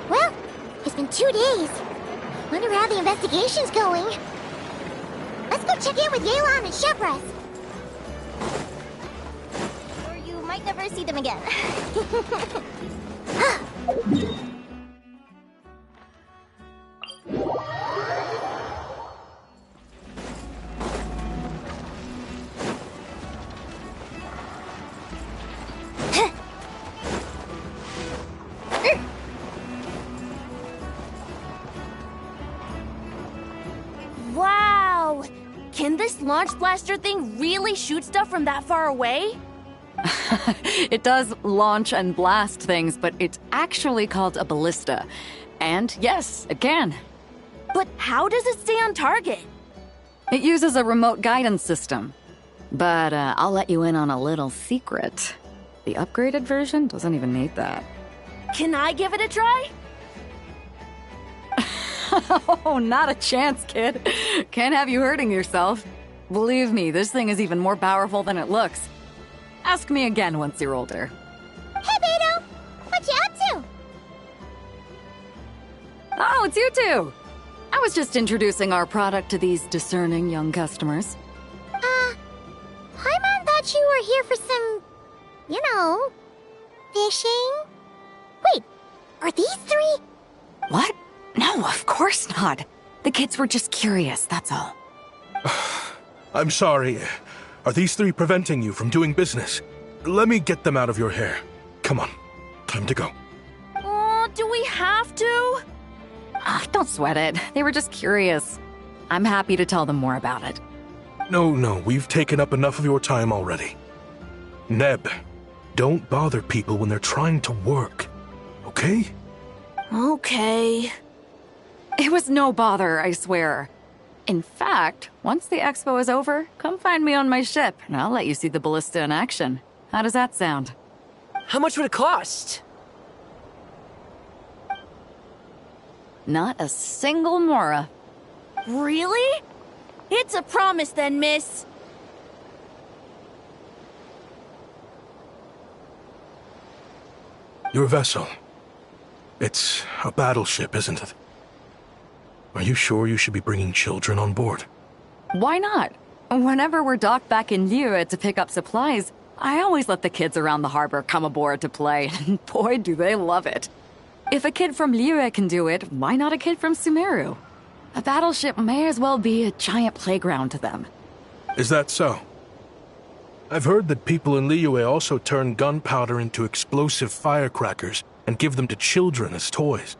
Well, it's been 2 days. Wonder how the investigation's going. Let's go check in with Yelan and Shepras. Or you might never see them again. Wow! Can this launch blaster thing really shoot stuff from that far away? It does launch and blast things, but it's actually called a ballista. And yes, it can. But how does it stay on target? It uses a remote guidance system. But I'll let you in on a little secret. The upgraded version doesn't even need that. Can I give it a try? Oh, not a chance, kid. Can't have you hurting yourself. Believe me, this thing is even more powerful than it looks. Ask me again once you're older. Hey, Beto! What you up to? Oh, it's you two! I was just introducing our product to these discerning young customers. Paimon thought you were here for some, fishing? Wait, are these 3? What? No, of course not. The kids were just curious, that's all. I'm sorry. Are these 3 preventing you from doing business? Let me get them out of your hair. Come on, time to go. Oh, do we have to? Don't sweat it. They were just curious. I'm happy to tell them more about it. No, we've taken up enough of your time already. Neb, don't bother people when they're trying to work, okay? Okay. It was no bother, I swear. In fact, once the expo is over, come find me on my ship, and I'll let you see the ballista in action. How does that sound? How much would it cost? Not a single mora. Really? It's a promise then, miss. Your vessel. It's a battleship, isn't it? Are you sure you should be bringing children on board? Why not? Whenever we're docked back in Liyue to pick up supplies, I always let the kids around the harbor come aboard to play, and boy, do they love it. If a kid from Liyue can do it, why not a kid from Sumeru? A battleship may as well be a giant playground to them. Is that so? I've heard that people in Liyue also turn gunpowder into explosive firecrackers and give them to children as toys.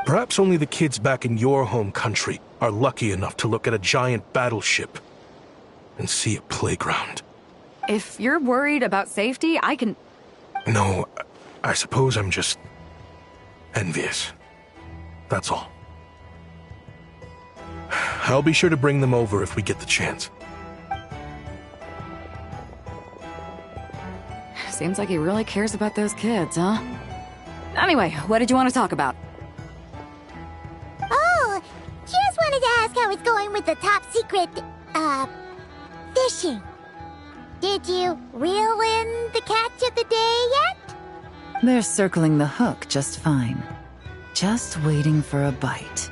Perhaps only the kids back in your home country are lucky enough to look at a giant battleship and see a playground. If you're worried about safety, I can... No, I suppose I'm just envious. That's all. I'll be sure to bring them over if we get the chance. Seems like he really cares about those kids, huh? Anyway, what did you want to talk about? Oh, just wanted to ask how it's going with the top secret, fishing. Did you reel in the catch of the day yet? They're circling the hook just fine. Just waiting for a bite.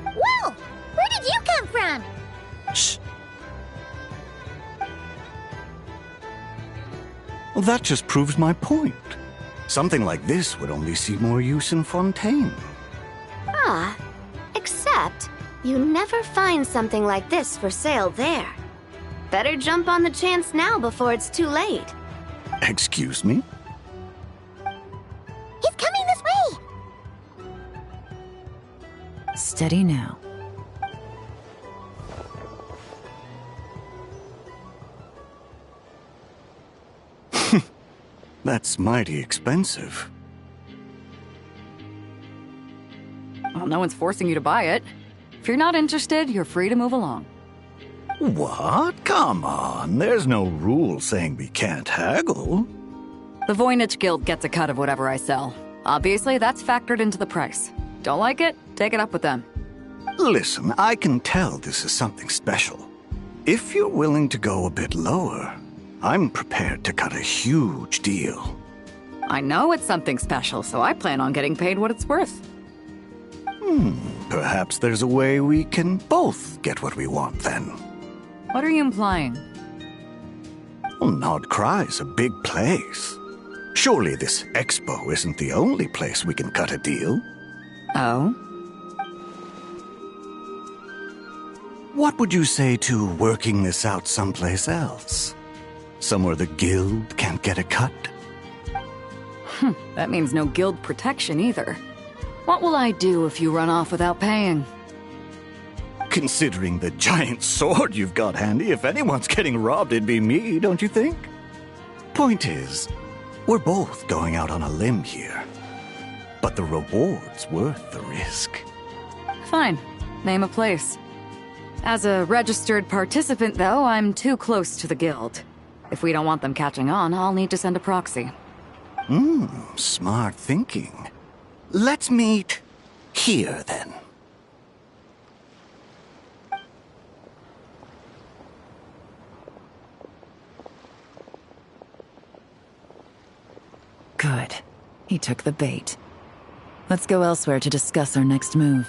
Whoa! Where did you come from? Shh. Well, that just proves my point. Something like this would only see more use in Fontaine. Ah, except you never find something like this for sale there. Better jump on the chance now before it's too late. Excuse me? He's coming this way! Steady now. That's mighty expensive. Well, no one's forcing you to buy it. If you're not interested, you're free to move along. What? Come on, there's no rule saying we can't haggle. The Voynich Guild gets a cut of whatever I sell. Obviously, that's factored into the price. Don't like it? Take it up with them. Listen, I can tell this is something special. If you're willing to go a bit lower, I'm prepared to cut a huge deal. I know it's something special, so I plan on getting paid what it's worth. Perhaps there's a way we can both get what we want then. What are you implying? Well, Nod Cry's a big place. Surely this expo isn't the only place we can cut a deal. Oh? What would you say to working this out someplace else? Somewhere the guild can't get a cut? That means no guild protection either. What will I do if you run off without paying? Considering the giant sword you've got handy, if anyone's getting robbed, it'd be me, don't you think? Point is, we're both going out on a limb here. But the reward's worth the risk. Fine. Name a place. As a registered participant, though, I'm too close to the guild. If we don't want them catching on, I'll need to send a proxy. Smart thinking. Let's meet here, then. Good. He took the bait. Let's go elsewhere to discuss our next move.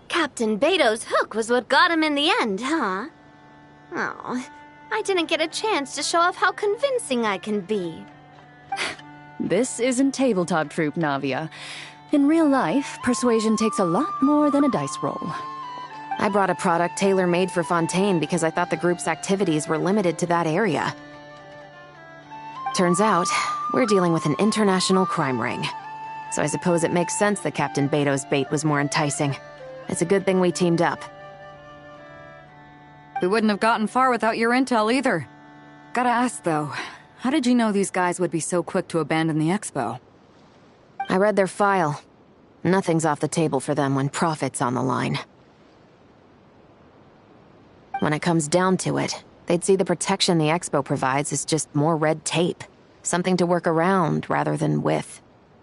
Captain Beto's hook was what got him in the end, huh? Oh, I didn't get a chance to show off how convincing I can be. This isn't tabletop troop, Navia. In real life, persuasion takes a lot more than a dice roll. I brought a product tailor-made for Fontaine because I thought the group's activities were limited to that area. Turns out, we're dealing with an international crime ring. So I suppose it makes sense that Captain Beto's bait was more enticing. It's a good thing we teamed up. We wouldn't have gotten far without your intel either. Gotta ask, though, how did you know these guys would be so quick to abandon the expo? I read their file. Nothing's off the table for them when profit's on the line. When it comes down to it, they'd see the protection the expo provides as just more red tape. Something to work around rather than with.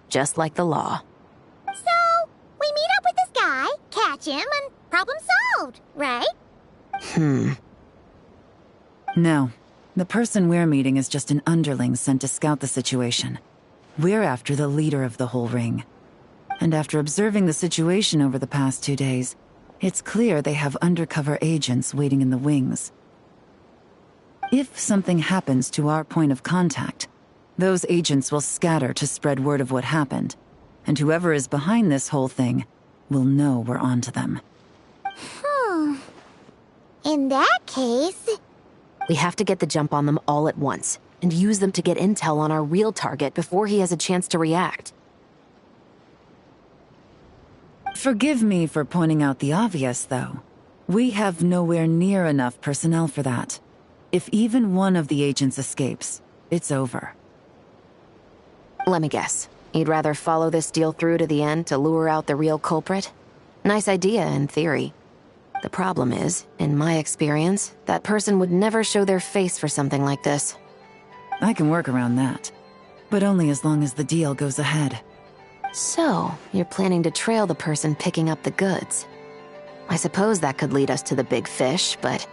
Just like the law. So, we meet up with this guy, catch him, and problem solved, right? No. The person we're meeting is just an underling sent to scout the situation. We're after the leader of the whole ring. And after observing the situation over the past 2 days, it's clear they have undercover agents waiting in the wings. If something happens to our point of contact, those agents will scatter to spread word of what happened, and whoever is behind this whole thing will know we're onto them. In that case... We have to get the jump on them all at once, and use them to get intel on our real target before he has a chance to react. Forgive me for pointing out the obvious, though. We have nowhere near enough personnel for that. If even one of the agents escapes, it's over. Let me guess. You'd rather follow this deal through to the end to lure out the real culprit? Nice idea, in theory. The problem is, in my experience, that person would never show their face for something like this. I can work around that. But only as long as the deal goes ahead. So, you're planning to trail the person picking up the goods. I suppose that could lead us to the big fish, but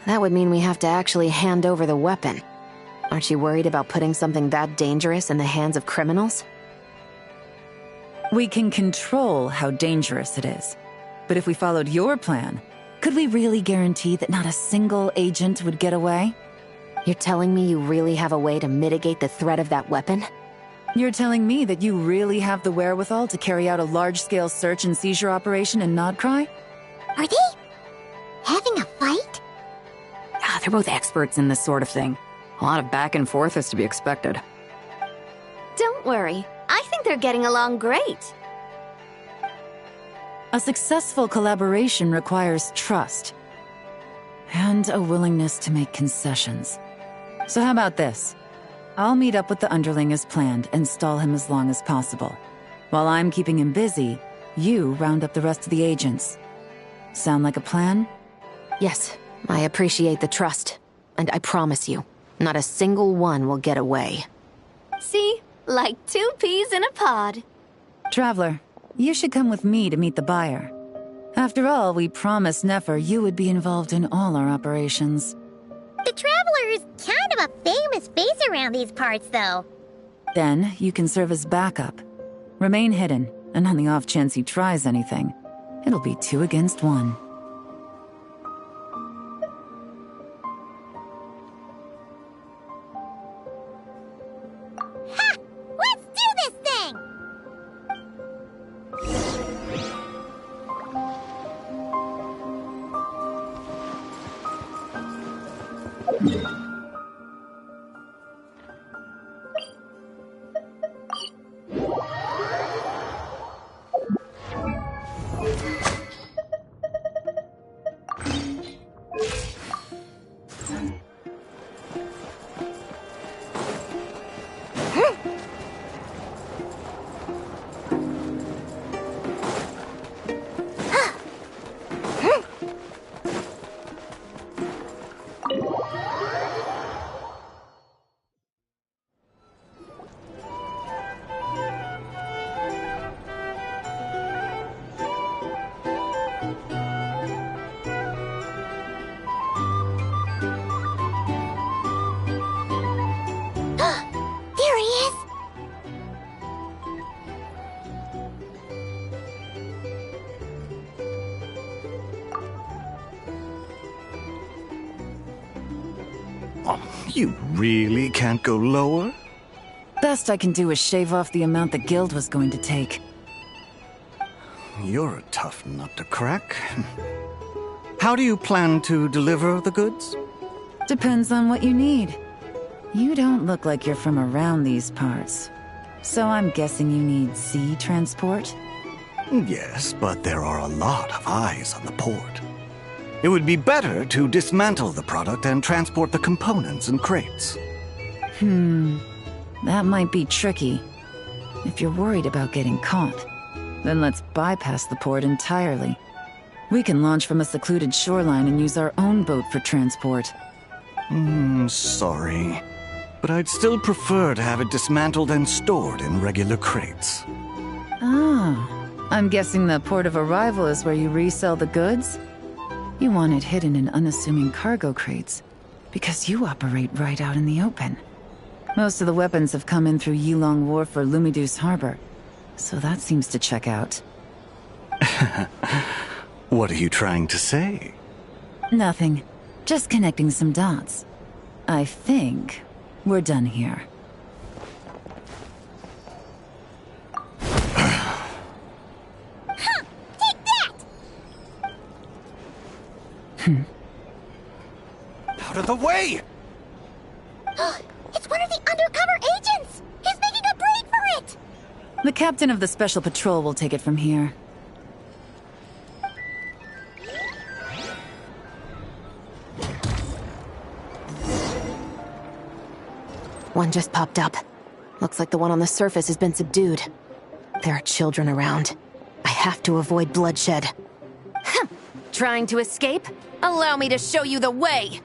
that would mean we have to actually hand over the weapon. Aren't you worried about putting something that dangerous in the hands of criminals? We can control how dangerous it is. But if we followed your plan, could we really guarantee that not a single agent would get away? You're telling me you really have a way to mitigate the threat of that weapon? You're telling me that you really have the wherewithal to carry out a large-scale search and seizure operation in Nodcry? Are they having a fight? They're both experts in this sort of thing. A lot of back and forth is to be expected. Don't worry. I think they're getting along great. A successful collaboration requires trust. And a willingness to make concessions. So how about this? I'll meet up with the underling as planned and stall him as long as possible. While I'm keeping him busy, you round up the rest of the agents. Sound like a plan? Yes, I appreciate the trust. And I promise you, not a single one will get away. See? Like 2 peas in a pod. Traveler, you should come with me to meet the buyer. After all, we promised Nefer you would be involved in all our operations. The Traveler is kind of a famous face around these parts, though. Then, you can serve as backup. Remain hidden, and on the off chance he tries anything, it'll be 2 against 1. Ha! Let's do this thing! There he is! Oh, you really can't go lower? Best I can do is shave off the amount the guild was going to take. You're a tough nut to crack. How do you plan to deliver the goods? Depends on what you need. You don't look like you're from around these parts. So I'm guessing you need sea transport? Yes, but there are a lot of eyes on the port. It would be better to dismantle the product and transport the components in crates. That might be tricky. If you're worried about getting caught, then let's bypass the port entirely. We can launch from a secluded shoreline and use our own boat for transport. Sorry. But I'd still prefer to have it dismantled and stored in regular crates. Ah, I'm guessing the port of arrival is where you resell the goods? You want it hidden in unassuming cargo crates, because you operate right out in the open. Most of the weapons have come in through Yilong Wharf or Lumiduce Harbor, so that seems to check out. What are you trying to say? Nothing. Just connecting some dots. I think we're done here. Take that! Out of the way! It's one of the undercover agents! He's making a break for it! The captain of the Special Patrol will take it from here. One just popped up. Looks like the one on the surface has been subdued. There are children around. I have to avoid bloodshed. Trying to escape? Allow me to show you the way!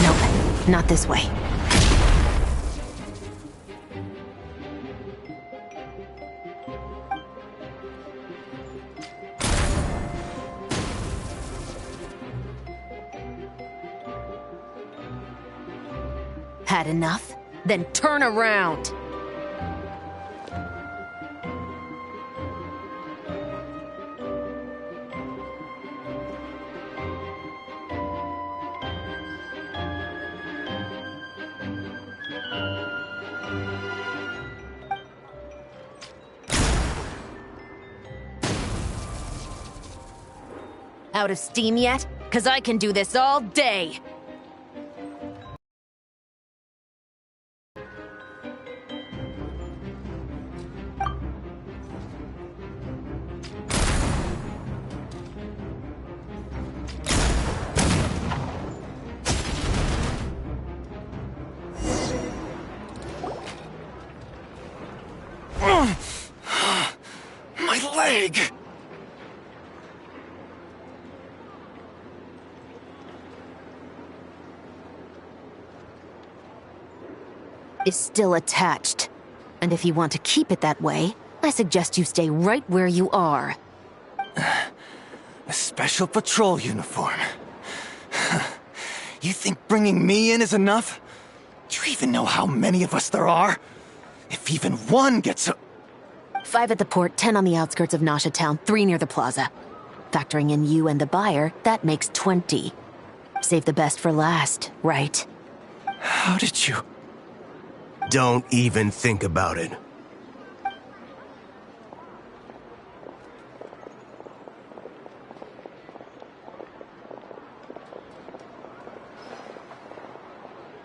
Nope, not this way. Had enough? Then turn around! Out of steam yet? 'Cause I can do this all day! My leg! Is still attached. And if you want to keep it that way, I suggest you stay right where you are. A special patrol uniform. You think bringing me in is enough? Do you even know how many of us there are? If even one gets a... 5 at the port, 10 on the outskirts of Nasha Town, 3 near the plaza. Factoring in you and the buyer, that makes 20. Save the best for last, right? How did you... Don't even think about it.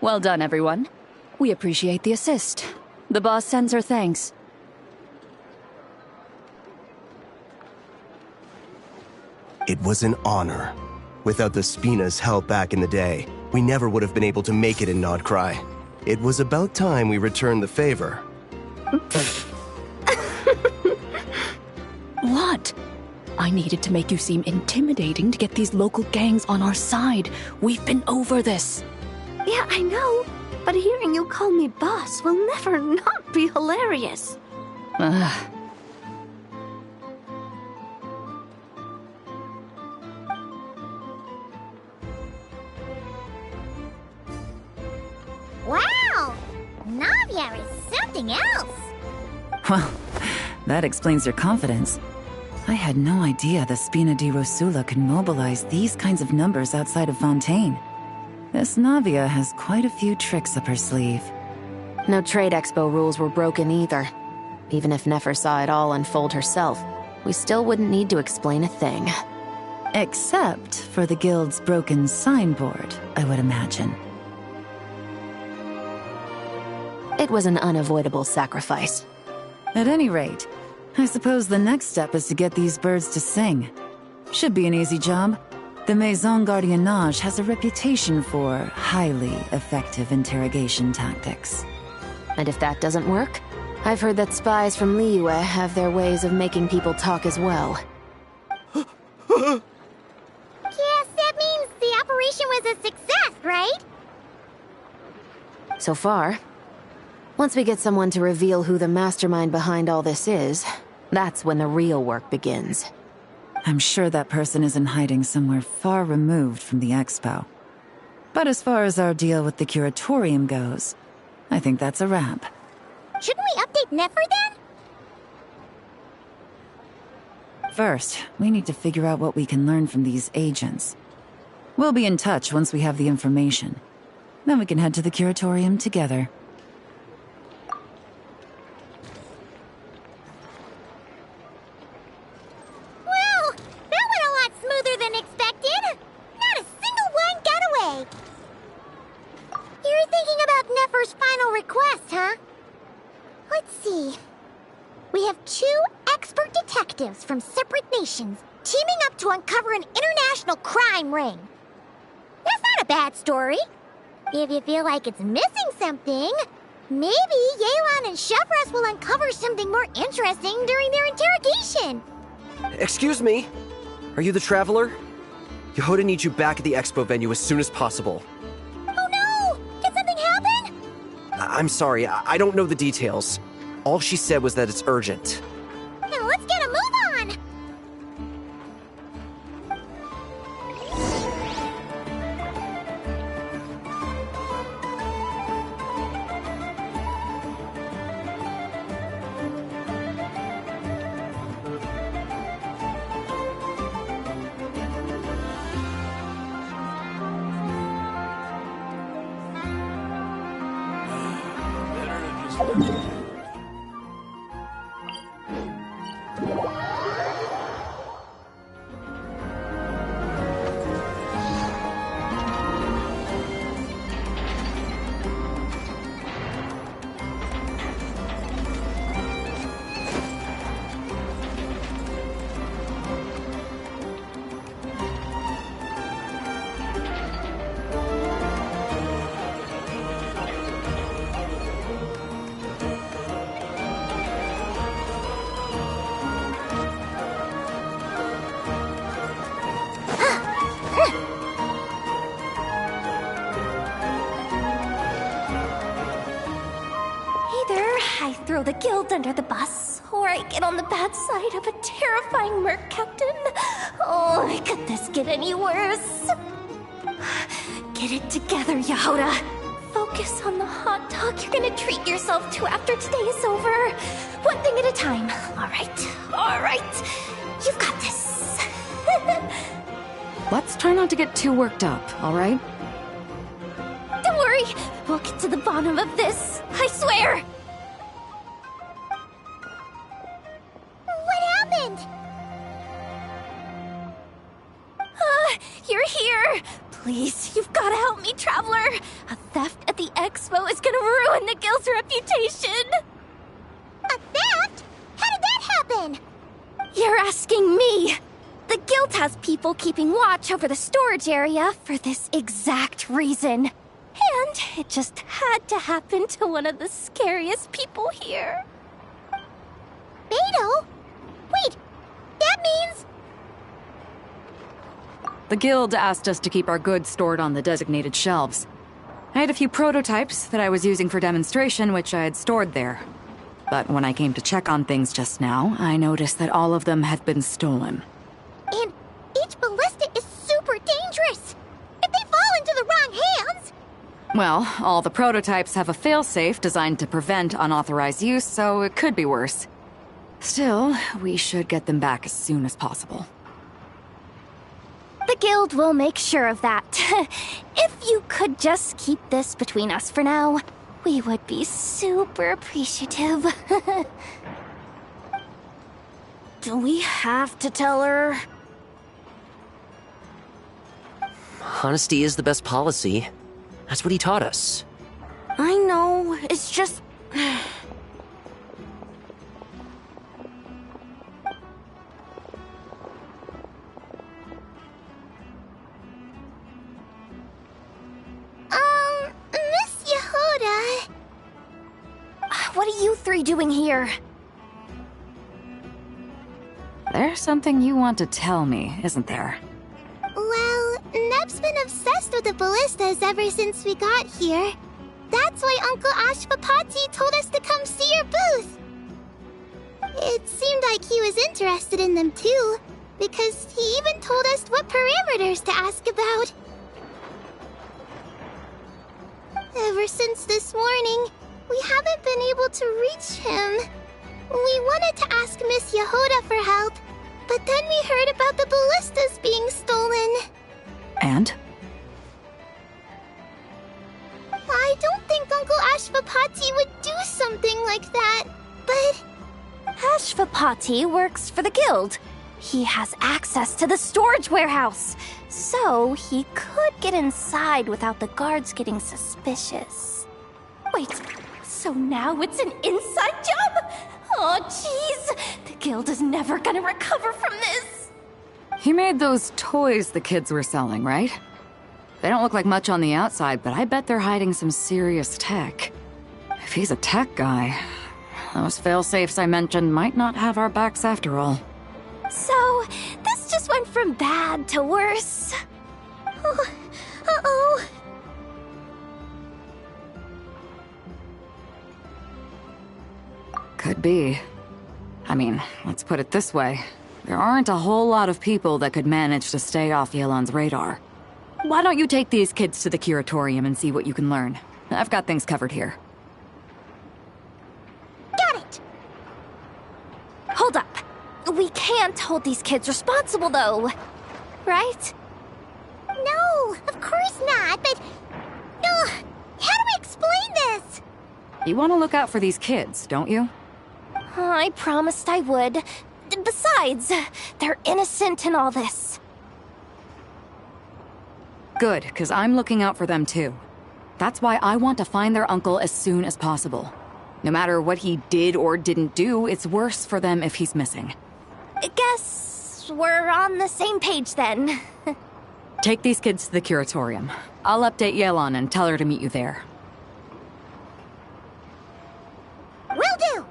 Well done, everyone. We appreciate the assist. The boss sends her thanks. It was an honor. Without the Spina's help back in the day, we never would have been able to make it in Nodcry. It was about time we returned the favor. What? I needed to make you seem intimidating to get these local gangs on our side. We've been over this. Yeah, I know. But hearing you call me boss will never not be hilarious. Wow! Navia is something else! Well, that explains your confidence. I had no idea the Spina di Rosula could mobilize these kinds of numbers outside of Fontaine. This Navia has quite a few tricks up her sleeve. No trade expo rules were broken either. Even if Nefer saw it all unfold herself, we still wouldn't need to explain a thing. Except for the guild's broken signboard, I would imagine. It was an unavoidable sacrifice. At any rate, I suppose the next step is to get these birds to sing. Should be an easy job. The Maison Gardiennage has a reputation for highly effective interrogation tactics. And if that doesn't work, I've heard that spies from Liyue have their ways of making people talk as well. Yes, that means the operation was a success, right? So far. Once we get someone to reveal who the mastermind behind all this is, that's when the real work begins. I'm sure that person is in hiding somewhere far removed from the expo. But as far as our deal with the curatorium goes, I think that's a wrap. Shouldn't we update Nefer then? First, we need to figure out what we can learn from these agents. We'll be in touch once we have the information. Then we can head to the curatorium together. Well, that went a lot smoother than expected. Not a single one got away. You're thinking about Nefer's final request, huh? Let's see. We have 2 expert detectives from separate nations teaming up to uncover an international crime ring. That's not a bad story. If you feel like it's missing something, maybe Yelan and Chevros will uncover something more interesting during their interrogation. Excuse me? Are you the Traveler? Yehoda needs you back at the expo venue as soon as possible. Oh no! Did something happen? I'm sorry, I don't know the details. All she said was that it's urgent. Now let's get a move on! I throw the guild under the bus, or I get on the bad side of a terrifying merc captain. Oh, could this get any worse? Get it together, Yehoda. Focus on the hot dog you're gonna treat yourself to after today is over. One thing at a time. All right. You've got this. Let's try not to get too worked up, all right? Don't worry. We'll get to the bottom of this. I swear. What happened? You're here. Please, you've got to help me, Traveler. A theft at the expo is gonna ruin the guild's reputation. A theft? How did that happen? You're asking me. The guild has people keeping watch over the storage area for this exact reason. And it just had to happen to one of the scariest people here. Beto? Wait, that means... The guild asked us to keep our goods stored on the designated shelves. I had a few prototypes that I was using for demonstration, which I had stored there. But when I came to check on things just now, I noticed that all of them had been stolen. And each ballista is super dangerous. If they fall into the wrong hands... Well, all the prototypes have a failsafe designed to prevent unauthorized use, so it could be worse. Still, we should get them back as soon as possible. The guild will make sure of that. If you could just keep this between us for now, we would be super appreciative. Do we have to tell her? Honesty is the best policy. That's what he taught us. I know, it's just... Miss Yehoda... What are you three doing here? There's something you want to tell me, isn't there? Well, Neb's been obsessed with the ballistas ever since we got here. That's why Uncle Ashvapati told us to come see your booth. It seemed like he was interested in them too, because he even told us what parameters to ask about. Ever since this morning, we haven't been able to reach him. We wanted to ask Miss Yehoda for help, but then we heard about the ballistas being stolen. And? I don't think Uncle Ashvapati would do something like that, but... Ashvapati works for the guild. He has access to the storage warehouse, so he could get inside without the guards getting suspicious. Wait, so now it's an inside job? Oh, jeez! The guild is never gonna recover from this! He made those toys the kids were selling, right? They don't look like much on the outside, but I bet they're hiding some serious tech. If he's a tech guy, those fail-safes I mentioned might not have our backs after all. So, this just went from bad to worse. Oh, uh-oh. Could be. I mean, let's put it this way. There aren't a whole lot of people that could manage to stay off Yelan's radar. Why don't you take these kids to the curatorium and see what you can learn? I've got things covered here. Got it! Hold up. We can't hold these kids responsible, though. Right? No, of course not, but... how do we explain this? You want to look out for these kids, don't you? I promised I would. Besides, they're innocent in all this. Good, because I'm looking out for them too. That's why I want to find their uncle as soon as possible. No matter what he did or didn't do, it's worse for them if he's missing. Guess we're on the same page then. Take these kids to the curatorium. I'll update Yelan and tell her to meet you there. Will do!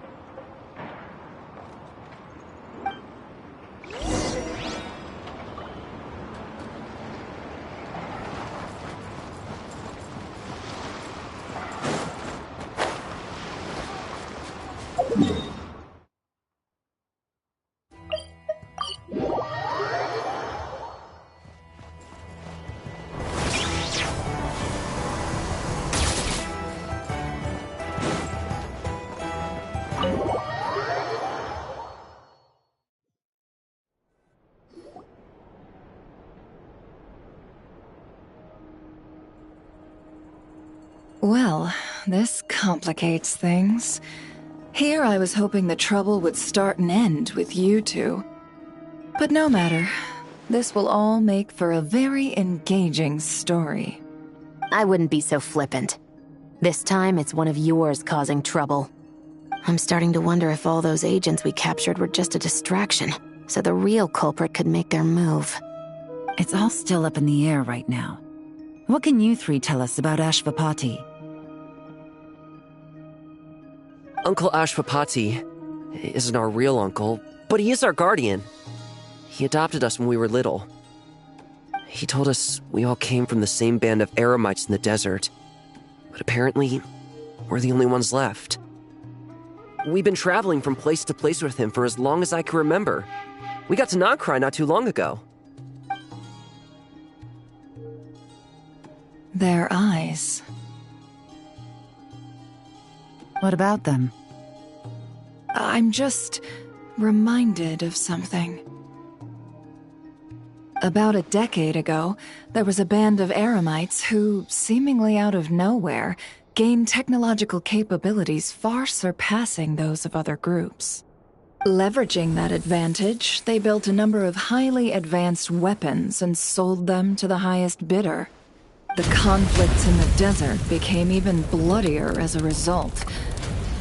Well, this complicates things. Here I was hoping the trouble would start and end with you two. But no matter. This will all make for a very engaging story. I wouldn't be so flippant. This time, it's one of yours causing trouble. I'm starting to wonder if all those agents we captured were just a distraction, so the real culprit could make their move. It's all still up in the air right now. What can you three tell us about Ashvapati? Uncle Ashvapati isn't our real uncle, but he is our guardian. He adopted us when we were little. He told us we all came from the same band of eremites in the desert, but apparently, we're the only ones left. We've been traveling from place to place with him for as long as I can remember. We got to Nagcry not too long ago. Their eyes. What about them? I'm just reminded of something. About a decade ago, there was a band of eremites who, seemingly out of nowhere, gained technological capabilities far surpassing those of other groups. Leveraging that advantage, they built a number of highly advanced weapons and sold them to the highest bidder. The conflicts in the desert became even bloodier as a result.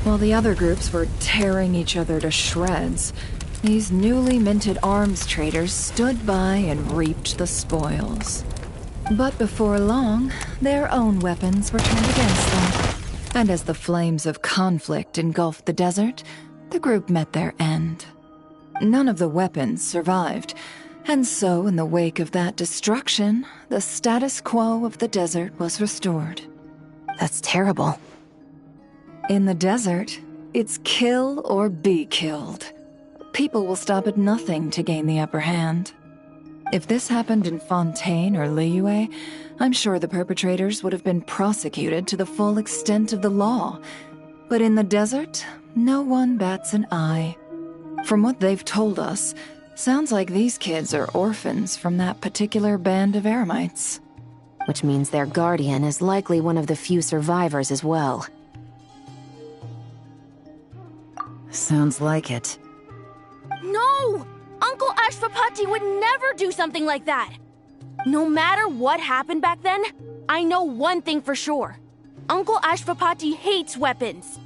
While the other groups were tearing each other to shreds, these newly minted arms traders stood by and reaped the spoils. But before long, their own weapons were turned against them. And as the flames of conflict engulfed the desert, the group met their end. None of the weapons survived, and so in the wake of that destruction, the status quo of the desert was restored. That's terrible. In the desert, it's kill or be killed. People will stop at nothing to gain the upper hand. If this happened in Fontaine or Liyue, I'm sure the perpetrators would have been prosecuted to the full extent of the law. But in the desert, no one bats an eye. From what they've told us, sounds like these kids are orphans from that particular band of eremites. Which means their guardian is likely one of the few survivors as well. Sounds like it. No! Uncle Ashvapati would never do something like that! No matter what happened back then, I know one thing for sure. Uncle Ashvapati hates weapons.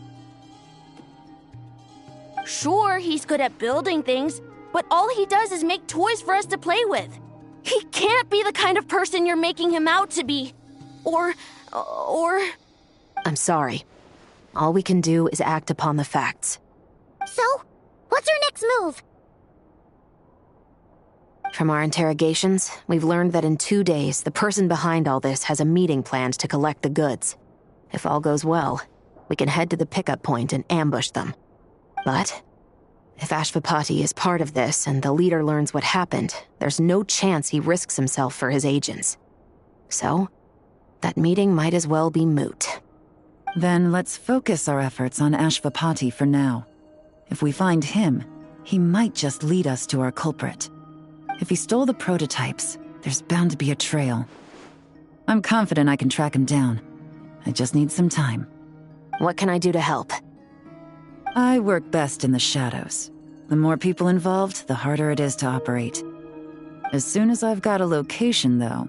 Sure, he's good at building things, but all he does is make toys for us to play with. He can't be the kind of person you're making him out to be. Or... I'm sorry. All we can do is act upon the facts. So, what's our next move? From our interrogations, we've learned that in 2 days, the person behind all this has a meeting planned to collect the goods. If all goes well, we can head to the pickup point and ambush them. But if Ashvapati is part of this and the leader learns what happened, there's no chance he risks himself for his agents. So, that meeting might as well be moot. Then let's focus our efforts on Ashvapati for now. If we find him, he might just lead us to our culprit. If he stole the prototypes, there's bound to be a trail. I'm confident I can track him down. I just need some time. What can I do to help? I work best in the shadows. The more people involved, the harder it is to operate. As soon as I've got a location, though,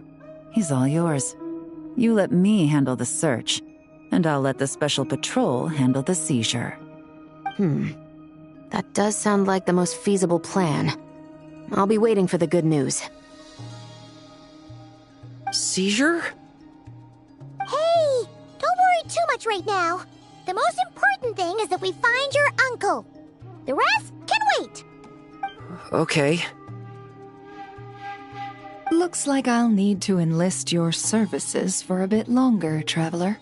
he's all yours. You let me handle the search, and I'll let the special patrol handle the seizure. That does sound like the most feasible plan. I'll be waiting for the good news. Seizure? Hey, don't worry too much right now. The most important thing is that we find your uncle. The rest can wait. Okay. Looks like I'll need to enlist your services for a bit longer, Traveler.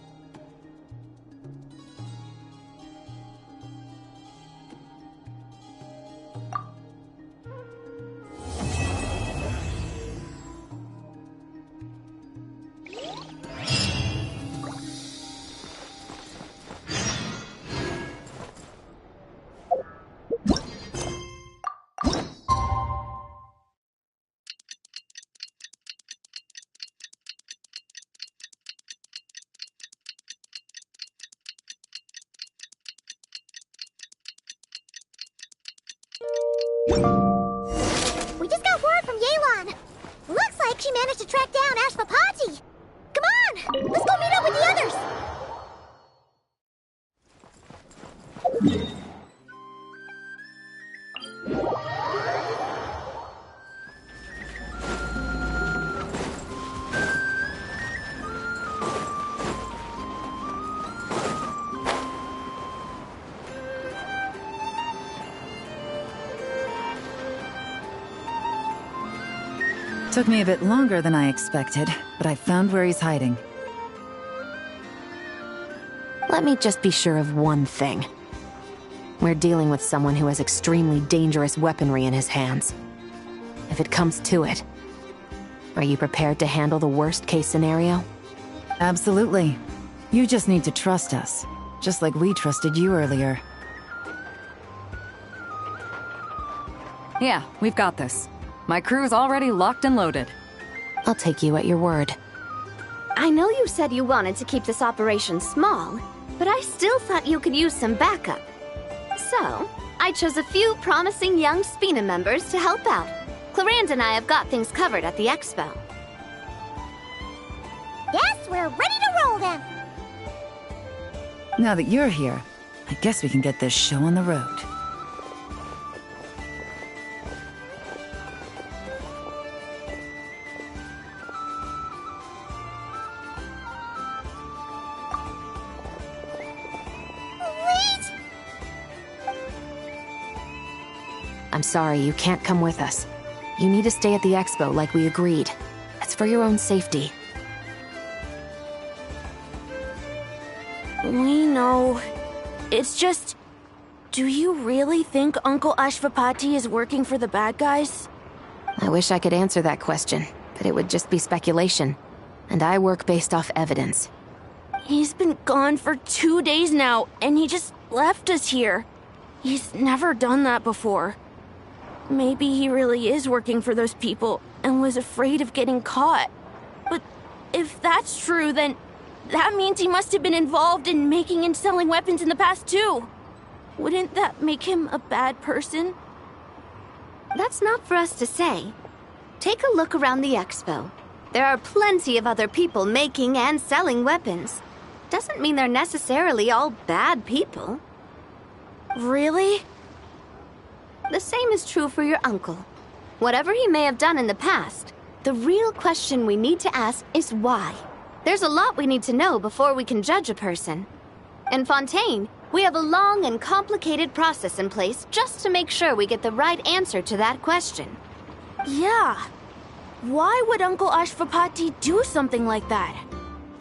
We just got word from Yelan. Looks like she managed to track down Ashvapati. Come on, let's go meet up with the others. Took me a bit longer than I expected, but I found where he's hiding. Let me just be sure of one thing. We're dealing with someone who has extremely dangerous weaponry in his hands. If it comes to it, are you prepared to handle the worst-case scenario? Absolutely. You just need to trust us, just like we trusted you earlier. Yeah, we've got this. My crew's already locked and loaded. I'll take you at your word. I know you said you wanted to keep this operation small, but I still thought you could use some backup. So, I chose a few promising young Spina members to help out. Clarande and I have got things covered at the expo. Yes, we're ready to roll then. Now that you're here, I guess we can get this show on the road. I'm sorry, you can't come with us. You need to stay at the expo like we agreed. It's for your own safety. We know. It's just... Do you really think Uncle Ashvapati is working for the bad guys? I wish I could answer that question, but it would just be speculation. And I work based off evidence. He's been gone for 2 days now, and he just left us here. He's never done that before. Maybe he really is working for those people and was afraid of getting caught. But if that's true, then that means he must have been involved in making and selling weapons in the past too. Wouldn't that make him a bad person? That's not for us to say. Take a look around the expo. There are plenty of other people making and selling weapons. Doesn't mean they're necessarily all bad people. Really? The same is true for your uncle. Whatever he may have done in the past, the real question we need to ask is why. There's a lot we need to know before we can judge a person. In Fontaine, we have a long and complicated process in place just to make sure we get the right answer to that question. Yeah. Why would Uncle Ashvapati do something like that?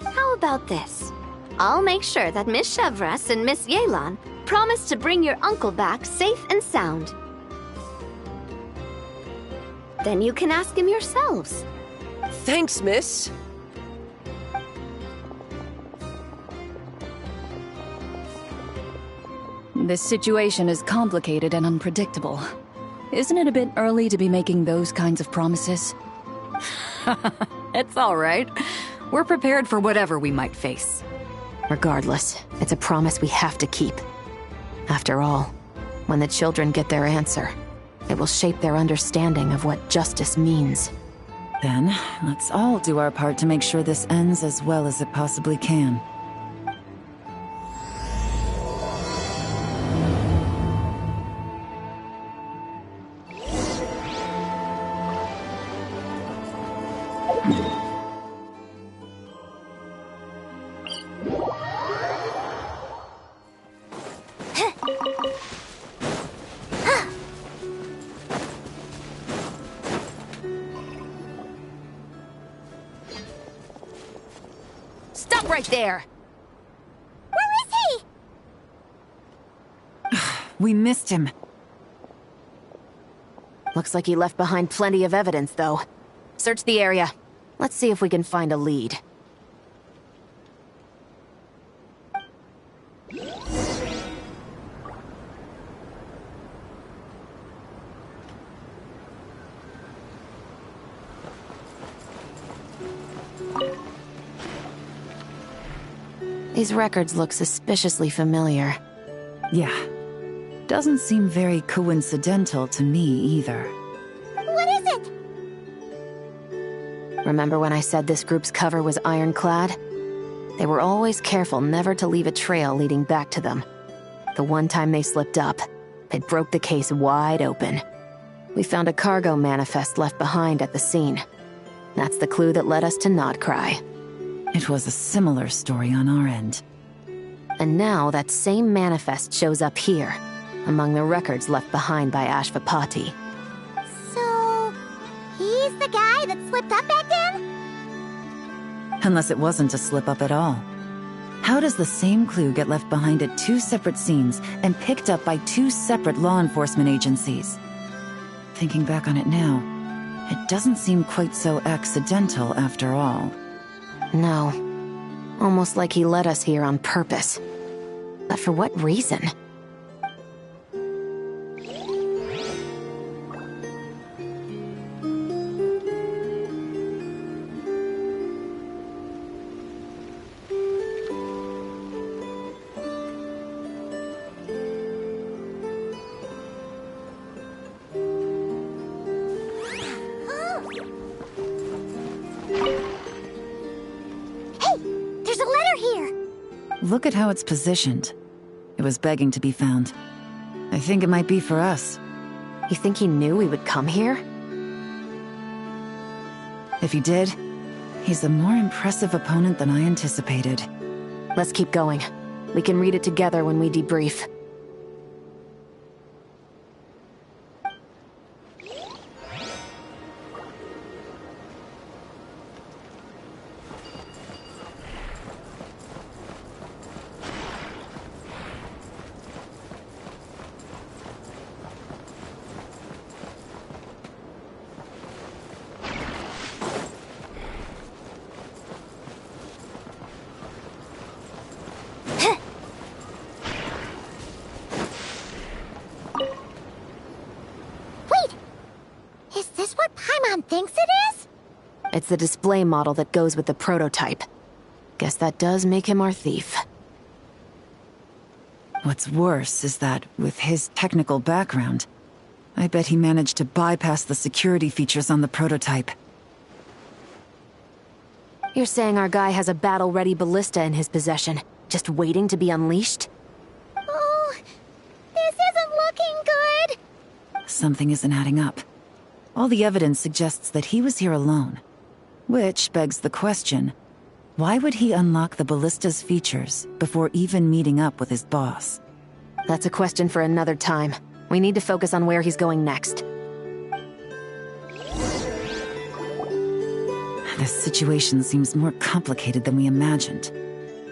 How about this? I'll make sure that Miss Chevras and Miss Yelan promise to bring your uncle back safe and sound. Then you can ask him yourselves. Thanks, miss. This situation is complicated and unpredictable. Isn't it a bit early to be making those kinds of promises? It's all right. We're prepared for whatever we might face. Regardless, it's a promise we have to keep. After all, when the children get their answer, it will shape their understanding of what justice means. Then, let's all do our part to make sure this ends as well as it possibly can. Stop right there! Where is he? We missed him. Looks like he left behind plenty of evidence, though. Search the area. Let's see if we can find a lead. These records look suspiciously familiar. Yeah. Doesn't seem very coincidental to me either. What is it? Remember when I said this group's cover was ironclad? They were always careful never to leave a trail leading back to them. The one time they slipped up, it broke the case wide open. We found a cargo manifest left behind at the scene. That's the clue that led us to Nodcry. It was a similar story on our end. And now that same manifest shows up here, among the records left behind by Ashvapati. So, he's the guy that slipped up back then? Unless it wasn't a slip-up at all. How does the same clue get left behind at two separate scenes and picked up by two separate law enforcement agencies? Thinking back on it now, it doesn't seem quite so accidental after all. No. Almost like he led us here on purpose. But for what reason? Look at how it's positioned. It was begging to be found. I think it might be for us. You think he knew we would come here? If he did, he's a more impressive opponent than I anticipated. Let's keep going. We can read it together when we debrief. Thinks it is? It's the display model that goes with the prototype. Guess that does make him our thief. What's worse is that, with his technical background, I bet he managed to bypass the security features on the prototype. You're saying our guy has a battle-ready ballista in his possession, just waiting to be unleashed? Oh, this isn't looking good. something isn't adding up. All the evidence suggests that he was here alone. Which begs the question, why would he unlock the ballista's features before even meeting up with his boss? That's a question for another time. We need to focus on where he's going next. This situation seems more complicated than we imagined.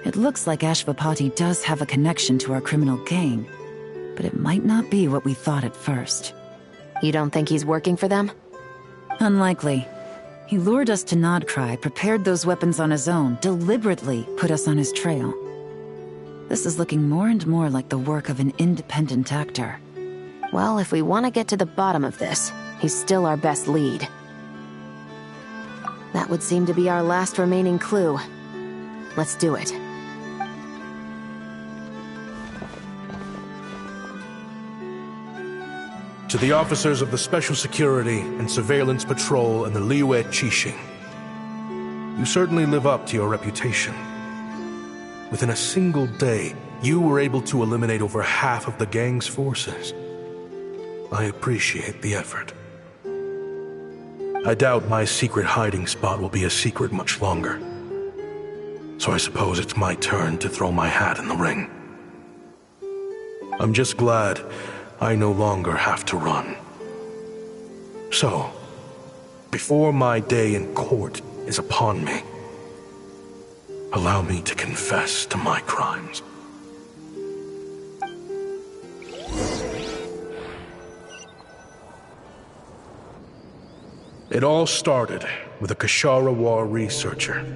It looks like Ashvapati does have a connection to our criminal gang, but it might not be what we thought at first. You don't think he's working for them? Unlikely. He lured us to Nodcry, prepared those weapons on his own, deliberately put us on his trail. This is looking more and more like the work of an independent actor. Well, if we want to get to the bottom of this, he's still our best lead. That would seem to be our last remaining clue. Let's do it. To the officers of the Special Security and Surveillance Patrol and the Liyue Qixing, you certainly live up to your reputation. Within a single day, you were able to eliminate over half of the gang's forces. I appreciate the effort. I doubt my secret hiding spot will be a secret much longer. So I suppose it's my turn to throw my hat in the ring. I'm just glad I no longer have to run. So, before my day in court is upon me, allow me to confess to my crimes. It all started with a Kashara War researcher,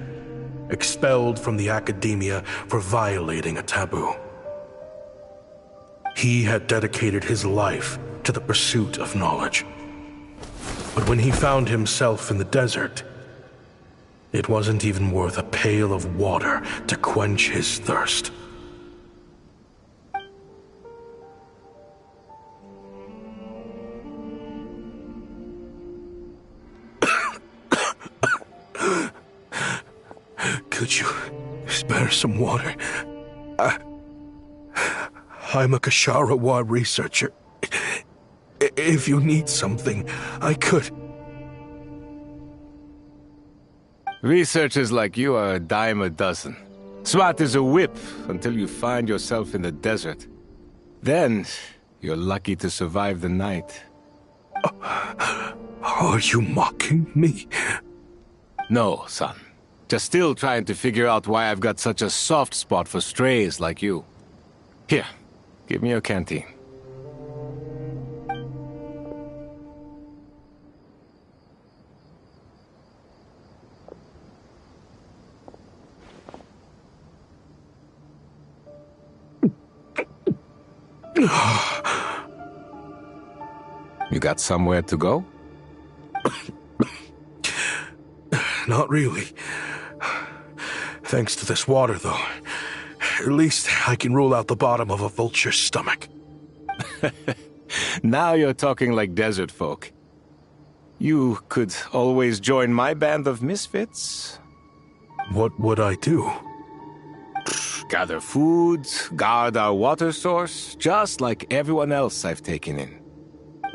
expelled from the academia for violating a taboo. He had dedicated his life to the pursuit of knowledge. But when he found himself in the desert, it wasn't even worth a pail of water to quench his thirst. Could you spare some water? I'm a Kashara War researcher. If you need something, I could. Researchers like you are a dime a dozen. Smart as a whip until you find yourself in the desert. Then, you're lucky to survive the night. Are you mocking me? No, son. Just still trying to figure out why I've got such a soft spot for strays like you. Here, give me your canteen. You got somewhere to go? Not really. Thanks to this water, though. At least I can rule out the bottom of a vulture's stomach. Now you're talking like desert folk. You could always join my band of misfits. What would I do? Gather food, guard our water source, just like everyone else I've taken in.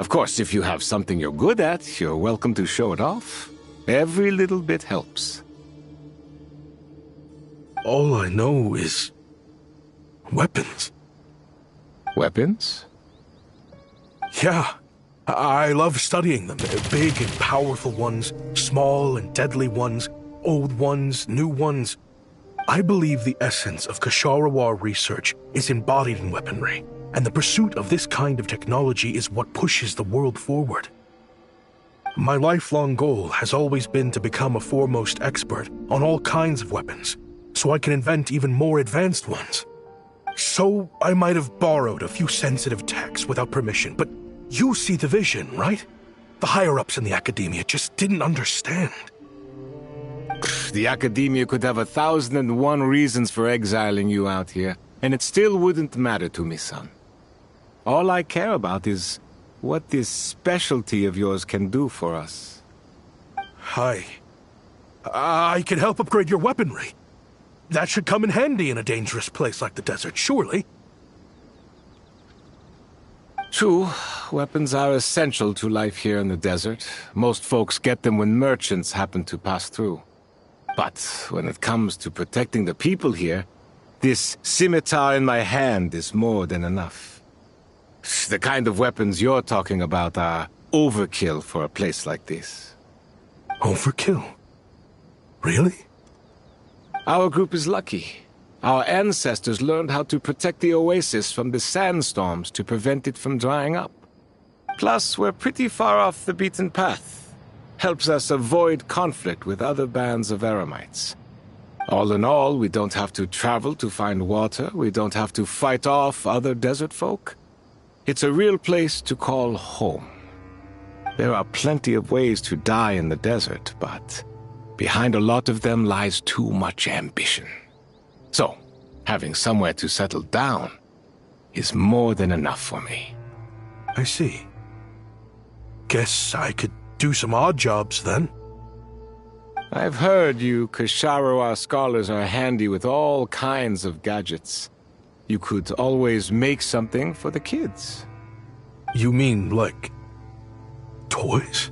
Of course, if you have something you're good at, you're welcome to show it off. Every little bit helps. All I know is weapons. Weapons? Yeah. I love studying them. Big and powerful ones, small and deadly ones, old ones, new ones. I believe the essence of Kashara War research is embodied in weaponry, and the pursuit of this kind of technology is what pushes the world forward. My lifelong goal has always been to become a foremost expert on all kinds of weapons, so I can invent even more advanced ones. So I might have borrowed a few sensitive techs without permission, but you see the vision, right? The higher-ups in the academia just didn't understand. The academia could have 1,001 reasons for exiling you out here, and it still wouldn't matter to me, son. All I care about is what this specialty of yours can do for us. I can help upgrade your weaponry. That should come in handy in a dangerous place like the desert, surely. True, weapons are essential to life here in the desert. Most folks get them when merchants happen to pass through. But when it comes to protecting the people here, this scimitar in my hand is more than enough. The kind of weapons you're talking about are overkill for a place like this. Overkill? Really? Our group is lucky. Our ancestors learned how to protect the oasis from the sandstorms to prevent it from drying up. Plus, we're pretty far off the beaten path. Helps us avoid conflict with other bands of Eremites. All in all, we don't have to travel to find water, we don't have to fight off other desert folk. It's a real place to call home. There are plenty of ways to die in the desert, but behind a lot of them lies too much ambition. So, having somewhere to settle down is more than enough for me. I see. Guess I could do some odd jobs then. I've heard you Kasharawa scholars are handy with all kinds of gadgets. You could always make something for the kids. You mean, like, toys?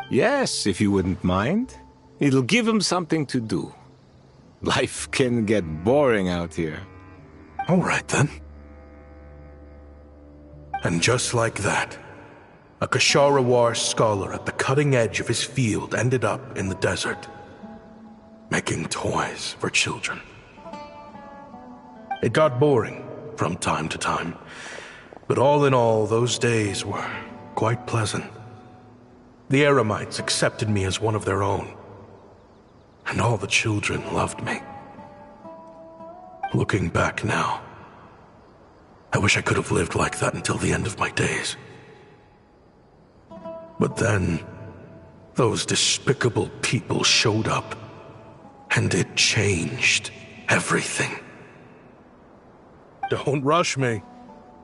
Yes, if you wouldn't mind. It'll give them something to do. Life can get boring out here. All right, then. And just like that, a Kasharawar scholar at the cutting edge of his field ended up in the desert, making toys for children. It got boring from time to time, but all in all, those days were quite pleasant. The Eremites accepted me as one of their own, and all the children loved me. Looking back now, I wish I could have lived like that until the end of my days. But then, those despicable people showed up, and it changed everything. Don't rush me.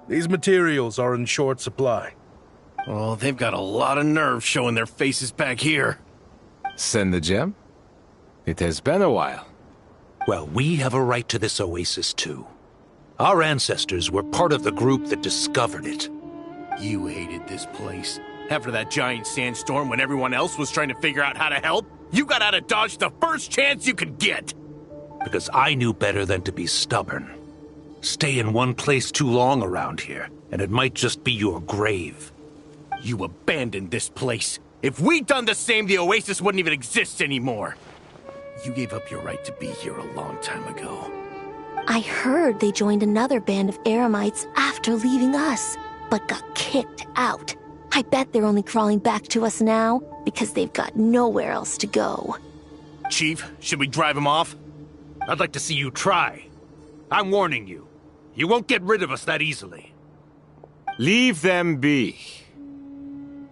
These materials are in short supply. Oh, they've got a lot of nerve showing their faces back here. Send the gem? It has been a while. Well, we have a right to this oasis too. Our ancestors were part of the group that discovered it. You hated this place. After that giant sandstorm when everyone else was trying to figure out how to help, you got out of Dodge the first chance you could get. Because I knew better than to be stubborn. Stay in one place too long around here, and it might just be your grave. You abandoned this place. If we'd done the same, the oasis wouldn't even exist anymore. You gave up your right to be here a long time ago. I heard they joined another band of Eremites after leaving us, but got kicked out. I bet they're only crawling back to us now because they've got nowhere else to go. Chief, should we drive him off? I'd like to see you try. I'm warning you. You won't get rid of us that easily. Leave them be.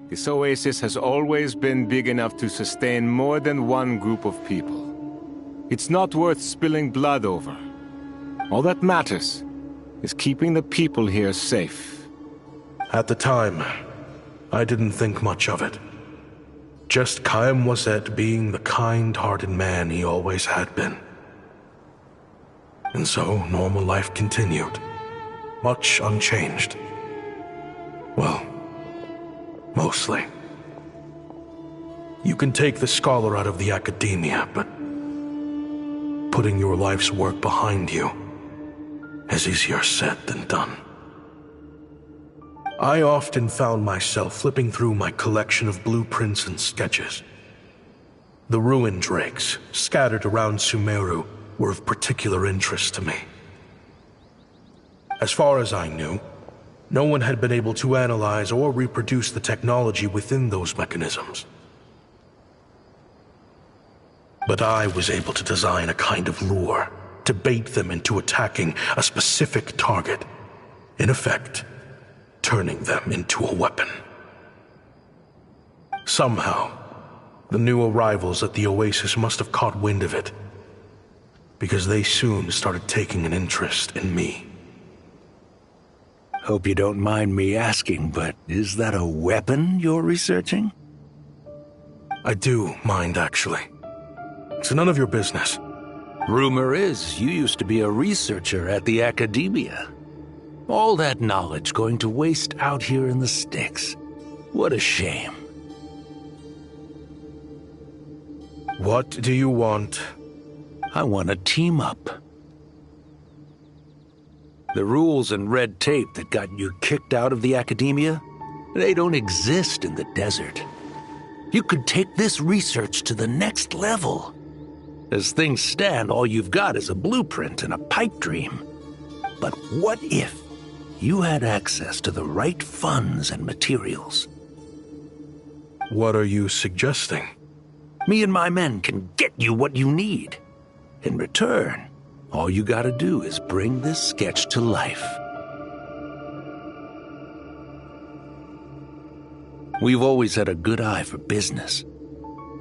This oasis has always been big enough to sustain more than one group of people. It's not worth spilling blood over. All that matters is keeping the people here safe. At the time, I didn't think much of it. Just Chaim Wazet being the kind-hearted man he always had been. And so, normal life continued, much unchanged. Well, mostly. You can take the scholar out of the academia, but putting your life's work behind you is easier said than done. I often found myself flipping through my collection of blueprints and sketches. The ruin drakes scattered around Sumeru were of particular interest to me. As far as I knew, no one had been able to analyze or reproduce the technology within those mechanisms. But I was able to design a kind of lure to bait them into attacking a specific target, in effect, turning them into a weapon. Somehow, the new arrivals at the oasis must have caught wind of it, because they soon started taking an interest in me. Hope you don't mind me asking, but is that a weapon you're researching? I do mind, actually. It's none of your business. Rumor is you used to be a researcher at the academia. All that knowledge going to waste out here in the sticks. What a shame. What do you want? I want to team up. The rules and red tape that got you kicked out of the academia, they don't exist in the desert. You could take this research to the next level. As things stand, all you've got is a blueprint and a pipe dream. But what if you had access to the right funds and materials? What are you suggesting? Me and my men can get you what you need. In return, all you gotta do is bring this sketch to life. We've always had a good eye for business.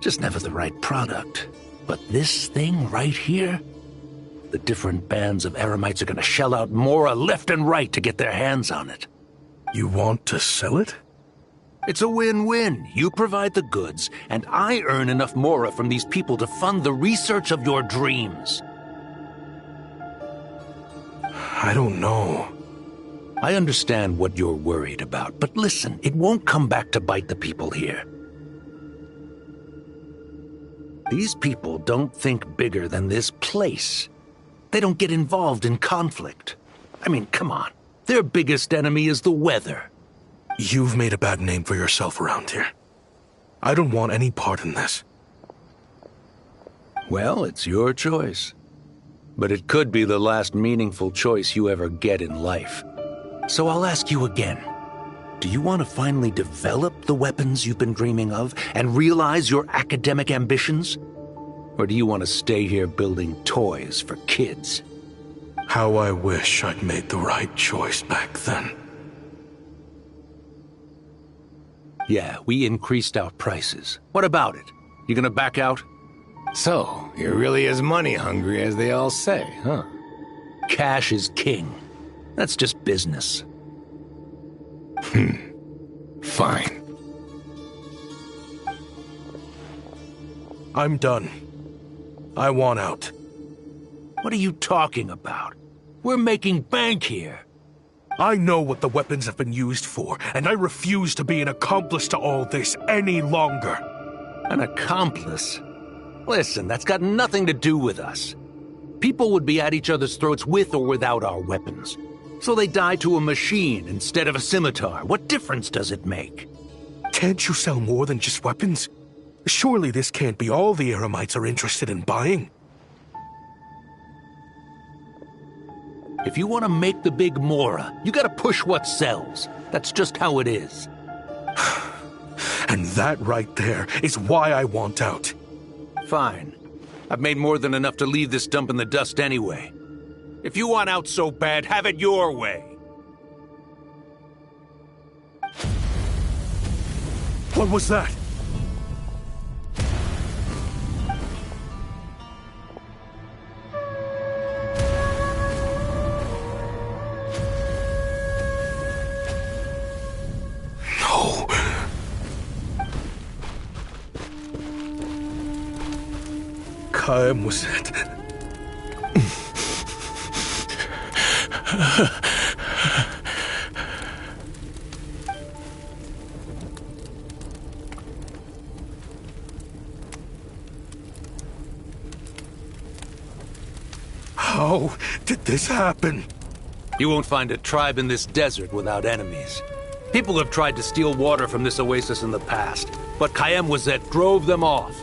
Just never the right product. But this thing right here, the different bands of Eremites are gonna shell out Mora left and right to get their hands on it. You want to sell it? It's a win-win. You provide the goods, and I earn enough Mora from these people to fund the research of your dreams. I don't know. I understand what you're worried about, but listen, it won't come back to bite the people here. These people don't think bigger than this place. They don't get involved in conflict. I mean, come on. Their biggest enemy is the weather. You've made a bad name for yourself around here. I don't want any part in this. Well, it's your choice. But it could be the last meaningful choice you ever get in life. So I'll ask you again. Do you want to finally develop the weapons you've been dreaming of and realize your academic ambitions? Or do you want to stay here building toys for kids? How I wish I'd made the right choice back then. Yeah, we increased our prices. What about it? You gonna back out? So, you're really as money hungry as they all say, huh? Cash is king. That's just business. Fine. I'm done. I want out. What are you talking about? We're making bank here. I know what the weapons have been used for, and I refuse to be an accomplice to all this any longer. An accomplice? Listen, that's got nothing to do with us. People would be at each other's throats with or without our weapons. So they die to a machine instead of a scimitar. What difference does it make? Can't you sell more than just weapons? Surely this can't be all the Eremites are interested in buying. If you want to make the big Mora, you gotta push what sells. That's just how it is. And that right there is why I want out. Fine. I've made more than enough to leave this dump in the dust anyway. If you want out so bad, have it your way. What was that? No. Kaem was it. How did this happen? You won't find a tribe in this desert without enemies. People have tried to steal water from this oasis in the past, but Kaem Wazet drove them off.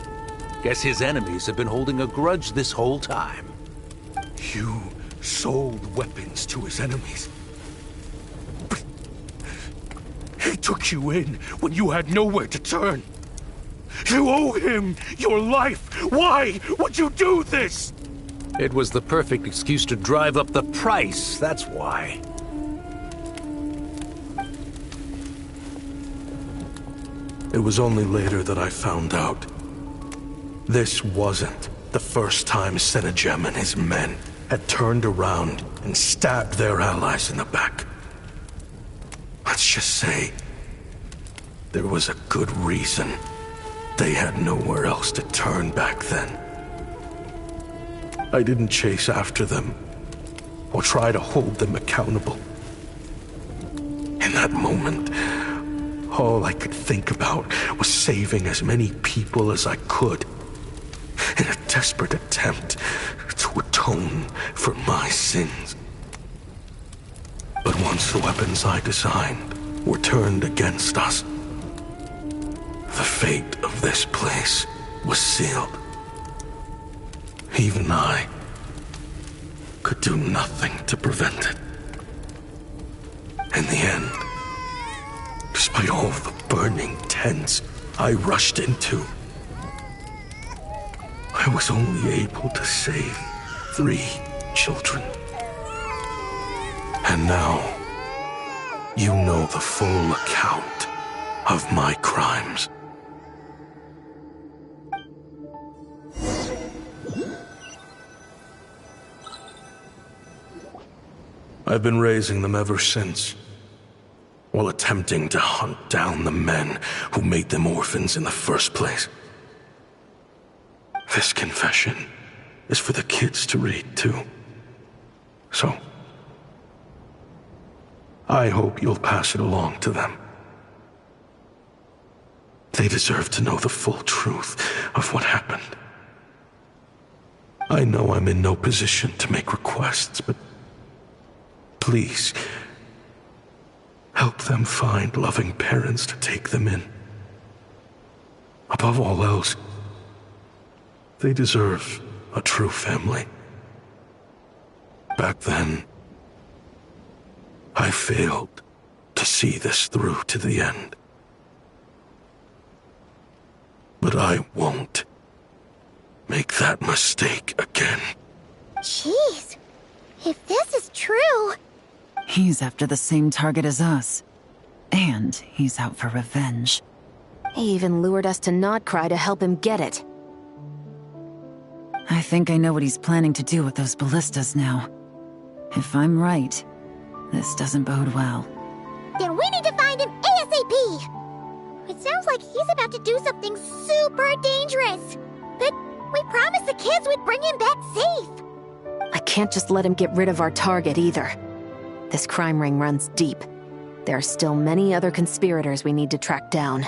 Guess his enemies have been holding a grudge this whole time. You sold weapons to his enemies. But he took you in when you had nowhere to turn. You owe him your life. Why would you do this? It was the perfect excuse to drive up the price, that's why. It was only later that I found out. This wasn't the first time Senegem and his men had turned around and stabbed their allies in the back. Let's just say there was a good reason they had nowhere else to turn back then. I didn't chase after them or try to hold them accountable. that moment, all I could think about was saving as many people as I could in a desperate attempt to atone for my sins. But once the weapons I designed were turned against us, the fate of this place was sealed. Even I could do nothing to prevent it. In the end, despite all the burning tents I rushed into, I was only able to save 3 children. And now, you know the full account of my crimes. I've been raising them ever since, while attempting to hunt down the men who made them orphans in the first place. This confession is for the kids to read, too. So, I hope you'll pass it along to them. They deserve to know the full truth of what happened. I know I'm in no position to make requests, but please, help them find loving parents to take them in. Above all else, they deserve a true family. Back then, I failed to see this through to the end. But I won't make that mistake again. Jeez, if this is true... He's after the same target as us. And he's out for revenge. He even lured us to Nodcry to help him get it. I think I know what he's planning to do with those ballistas now. If I'm right, this doesn't bode well. Then we need to find him ASAP! It sounds like he's about to do something super dangerous. But we promised the kids we'd bring him back safe. I can't just let him get rid of our target either. This crime ring runs deep. There are still many other conspirators we need to track down.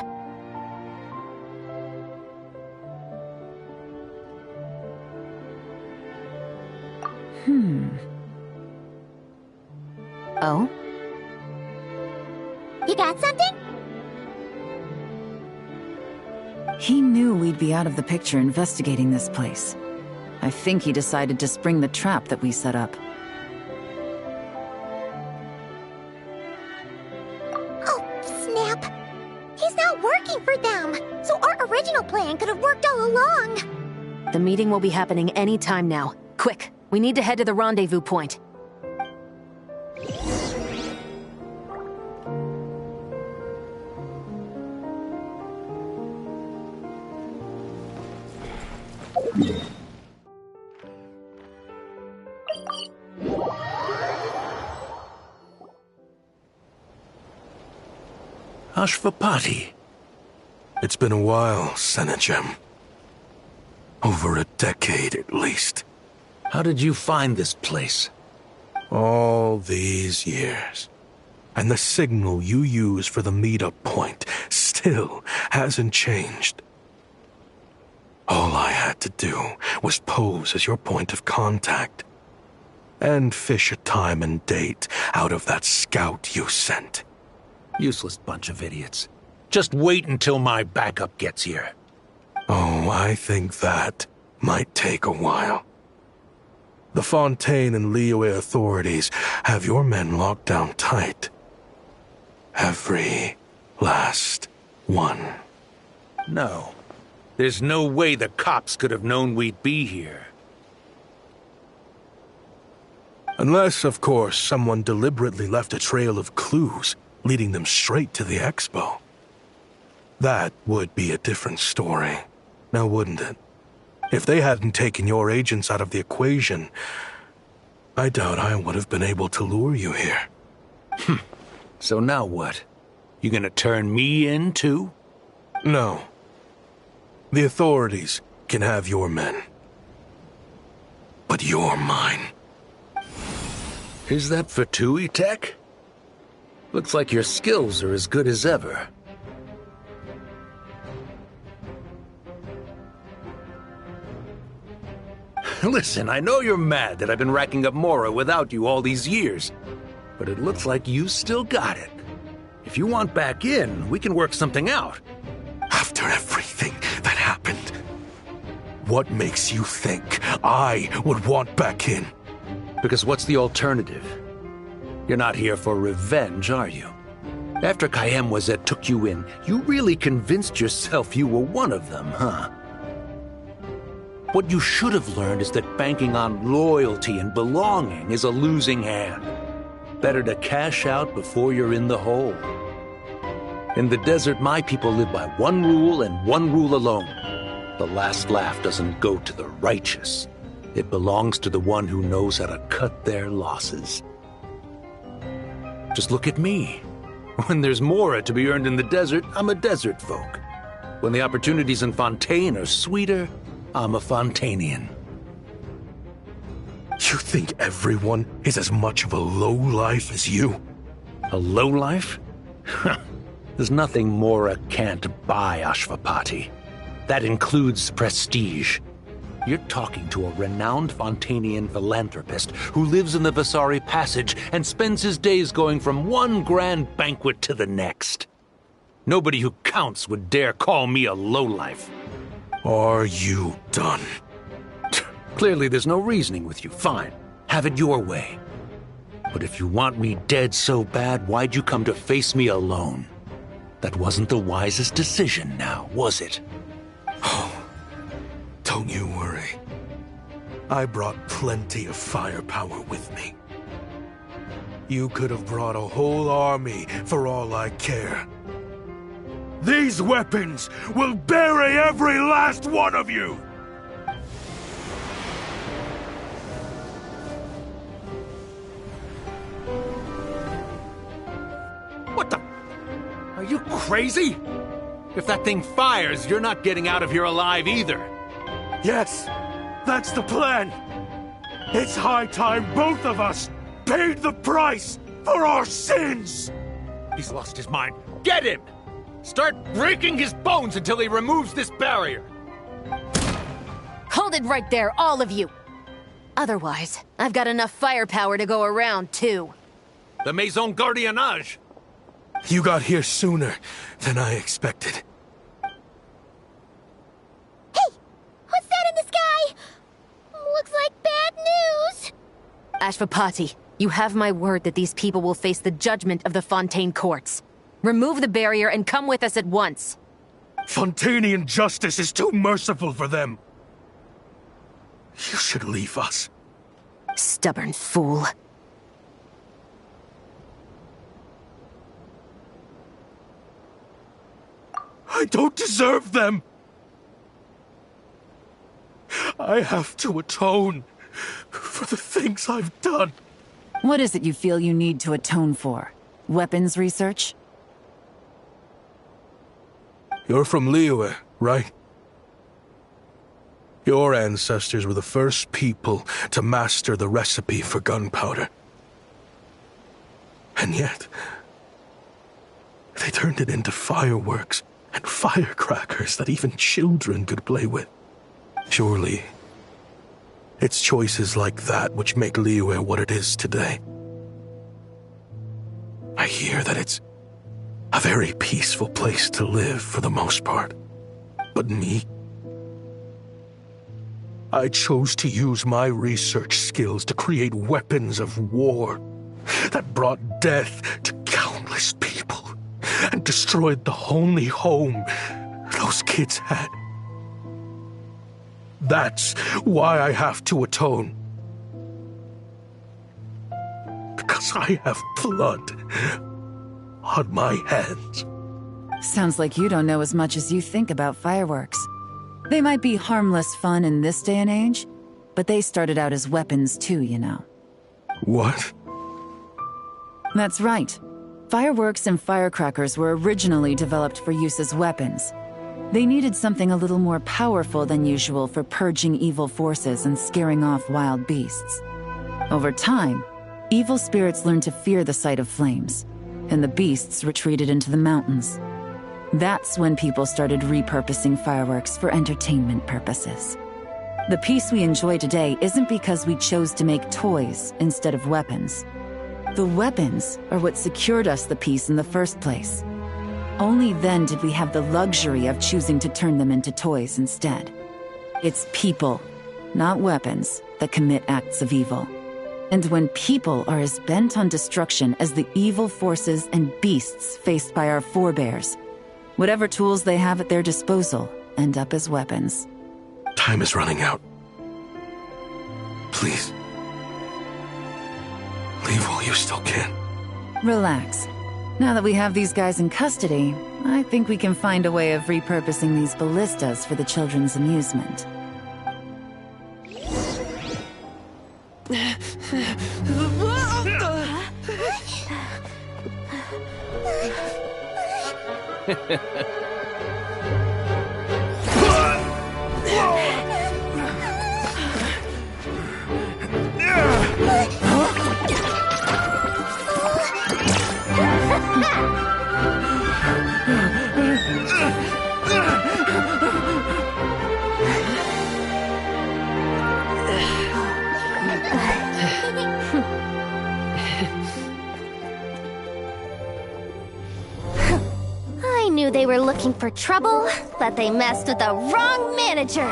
Oh? You got something? He knew we'd be out of the picture investigating this place. I think he decided to spring the trap that we set up. For them, so our original plan could have worked all along. The meeting will be happening any time now. Quick, we need to head to the rendezvous point. Ashvapati. It's been a while, Senegem. Over a decade, at least. How did you find this place? All these years. And the signal you use for the meetup point still hasn't changed. All I had to do was pose as your point of contact. And fish a time and date out of that scout you sent. Useless bunch of idiots. Just wait until my backup gets here. Oh, I think that might take a while. The Fontaine and Liyue authorities have your men locked down tight. Every last one. No. There's no way the cops could have known we'd be here. Unless, of course, someone deliberately left a trail of clues leading them straight to the expo. That would be a different story, now wouldn't it? If they hadn't taken your agents out of the equation, I doubt I would have been able to lure you here. So now what? You gonna turn me in, too? No. The authorities can have your men. But you're mine. Is that Fatui tech? Looks like your skills are as good as ever. Listen, I know you're mad that I've been racking up Mora without you all these years, but it looks like you still got it. If you want back in, we can work something out. After everything that happened, what makes you think I would want back in? Because what's the alternative? You're not here for revenge, are you? After Kayemwazet took you in, you really convinced yourself you were one of them, huh? What you should have learned is that banking on loyalty and belonging is a losing hand. Better to cash out before you're in the hole. In the desert, my people live by one rule and one rule alone. The last laugh doesn't go to the righteous. It belongs to the one who knows how to cut their losses. Just look at me. When there's Mora to be earned in the desert, I'm a desert folk. When the opportunities in Fontaine are sweeter, I'm a Fontanian. You think everyone is as much of a lowlife as you? A lowlife? There's nothing Mora can't buy, Ashvapati. That includes prestige. You're talking to a renowned Fontanian philanthropist who lives in the Vasari Passage and spends his days going from one grand banquet to the next. Nobody who counts would dare call me a lowlife. Are you done? Clearly there's no reasoning with you. Fine. Have it your way. But if you want me dead so bad, why'd you come to face me alone? That wasn't the wisest decision now, was it? Oh, don't you worry. I brought plenty of firepower with me. You could have brought a whole army for all I care. These weapons will bury every last one of you! What the? Are you crazy? If that thing fires, you're not getting out of here alive either. Yes, that's the plan. It's high time both of us paid the price for our sins! He's lost his mind. Get him! Start breaking his bones until he removes this barrier! Hold it right there, all of you! Otherwise, I've got enough firepower to go around, too. The Maison Gardiennage! You got here sooner than I expected. Hey! What's that in the sky? Looks like bad news! Ashvapati, you have my word that these people will face the judgment of the Fontaine courts. Remove the barrier and come with us at once. Fontanian justice is too merciful for them. You should leave us. Stubborn fool. I don't deserve them. I have to atone for the things I've done. What is it you feel you need to atone for? Weapons research? You're from Liyue, right? Your ancestors were the first people to master the recipe for gunpowder. And yet, they turned it into fireworks and firecrackers that even children could play with. Surely, it's choices like that which make Liyue what it is today. I hear that it's a very peaceful place to live for the most part. But me? I chose to use my research skills to create weapons of war that brought death to countless people and destroyed the only home those kids had. That's why I have to atone. Because I have blood on my hands. Sounds like you don't know as much as you think about fireworks. They might be harmless fun in this day and age, but they started out as weapons too, you know. What? That's right. Fireworks and firecrackers were originally developed for use as weapons. They needed something a little more powerful than usual for purging evil forces and scaring off wild beasts. Over time, evil spirits learned to fear the sight of flames. and the beasts retreated into the mountains. That's when people started repurposing fireworks for entertainment purposes. The peace we enjoy today isn't because we chose to make toys instead of weapons. The weapons are what secured us the peace in the first place. Only then did we have the luxury of choosing to turn them into toys instead. It's people, not weapons, that commit acts of evil. And when people are as bent on destruction as the evil forces and beasts faced by our forebears, whatever tools they have at their disposal end up as weapons. Time is running out. Please. Leave while you still can. Relax. Now that we have these guys in custody, I think we can find a way of repurposing these ballistas for the children's amusement. I knew they were looking for trouble, but they messed with the wrong manager.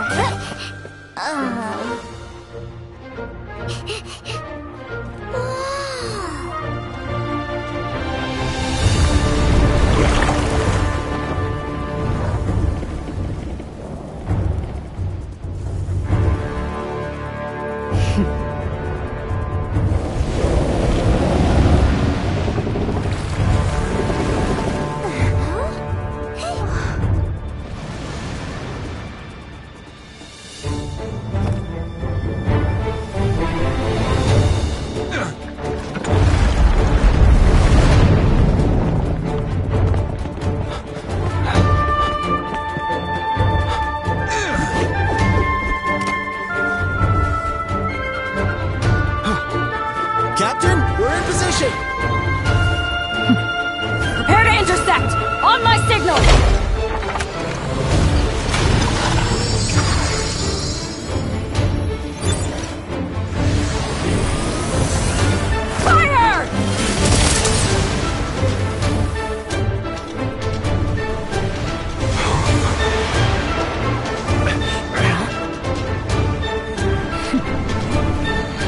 Captain, we're in position! Prepare to intersect! On my signal! Fire!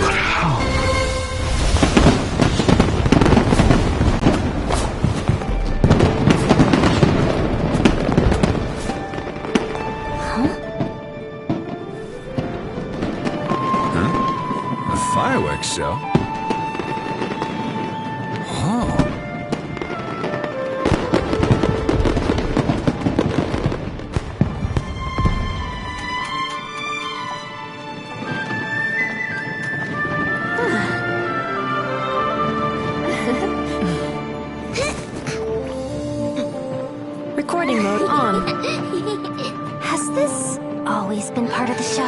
But how? Fireworks show? Oh. Recording mode on. Has this always been part of the show?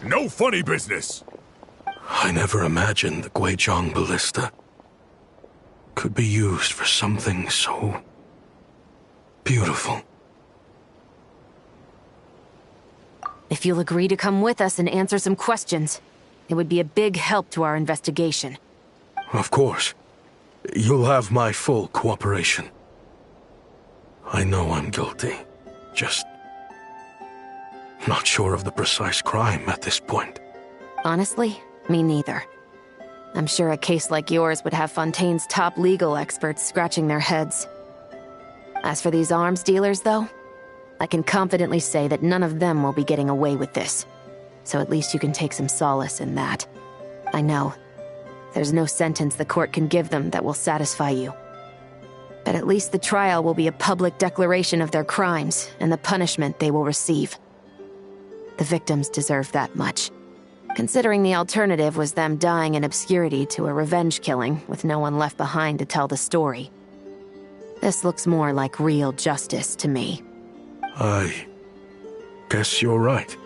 No funny business! I never imagined the Guizhong ballista could be used for something so beautiful. If you'll agree to come with us and answer some questions, it would be a big help to our investigation. Of course. You'll have my full cooperation. I know I'm guilty. Just not sure of the precise crime at this point. Honestly, me neither. I'm sure a case like yours would have Fontaine's top legal experts scratching their heads. As for these arms dealers, though, I can confidently say that none of them will be getting away with this. So at least you can take some solace in that. I know. There's no sentence the court can give them that will satisfy you. But at least the trial will be a public declaration of their crimes and the punishment they will receive. The victims deserve that much. Considering the alternative was them dying in obscurity to a revenge killing with no one left behind to tell the story. This looks more like real justice to me. I guess you're right.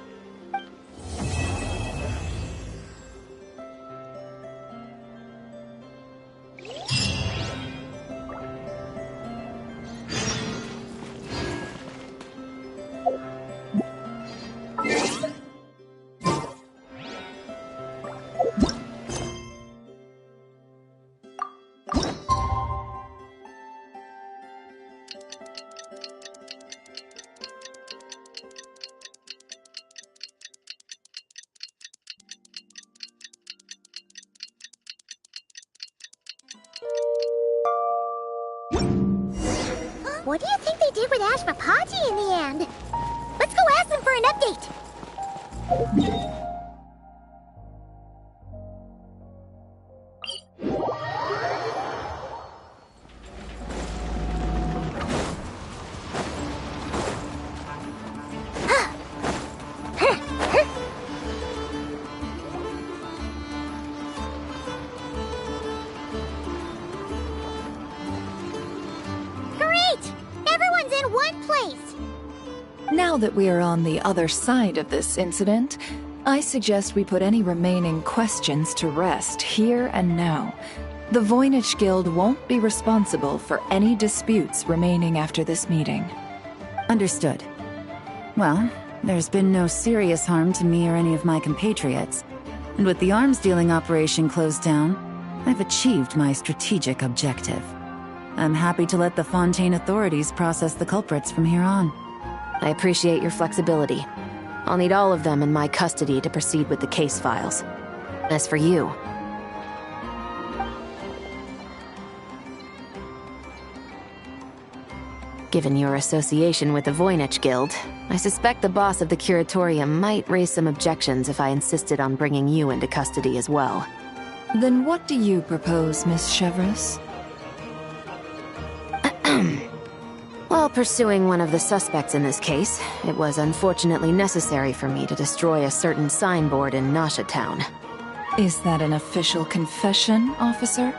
What do you think they did with Ashvapati in the end? Let's go ask them for an update. Now that we are on the other side of this incident, I suggest we put any remaining questions to rest here and now. The Voynich Guild won't be responsible for any disputes remaining after this meeting. Understood. Well, there's been no serious harm to me or any of my compatriots. And with the arms dealing operation closed down, I've achieved my strategic objective. I'm happy to let the Fontaine authorities process the culprits from here on. I appreciate your flexibility. I'll need all of them in my custody to proceed with the case files. As for you... Given your association with the Voynich Guild, I suspect the boss of the Curatorium might raise some objections if I insisted on bringing you into custody as well. Then what do you propose, Miss Chevreuse? While pursuing one of the suspects in this case, it was unfortunately necessary for me to destroy a certain signboard in Nasha Town. Is that an official confession, officer?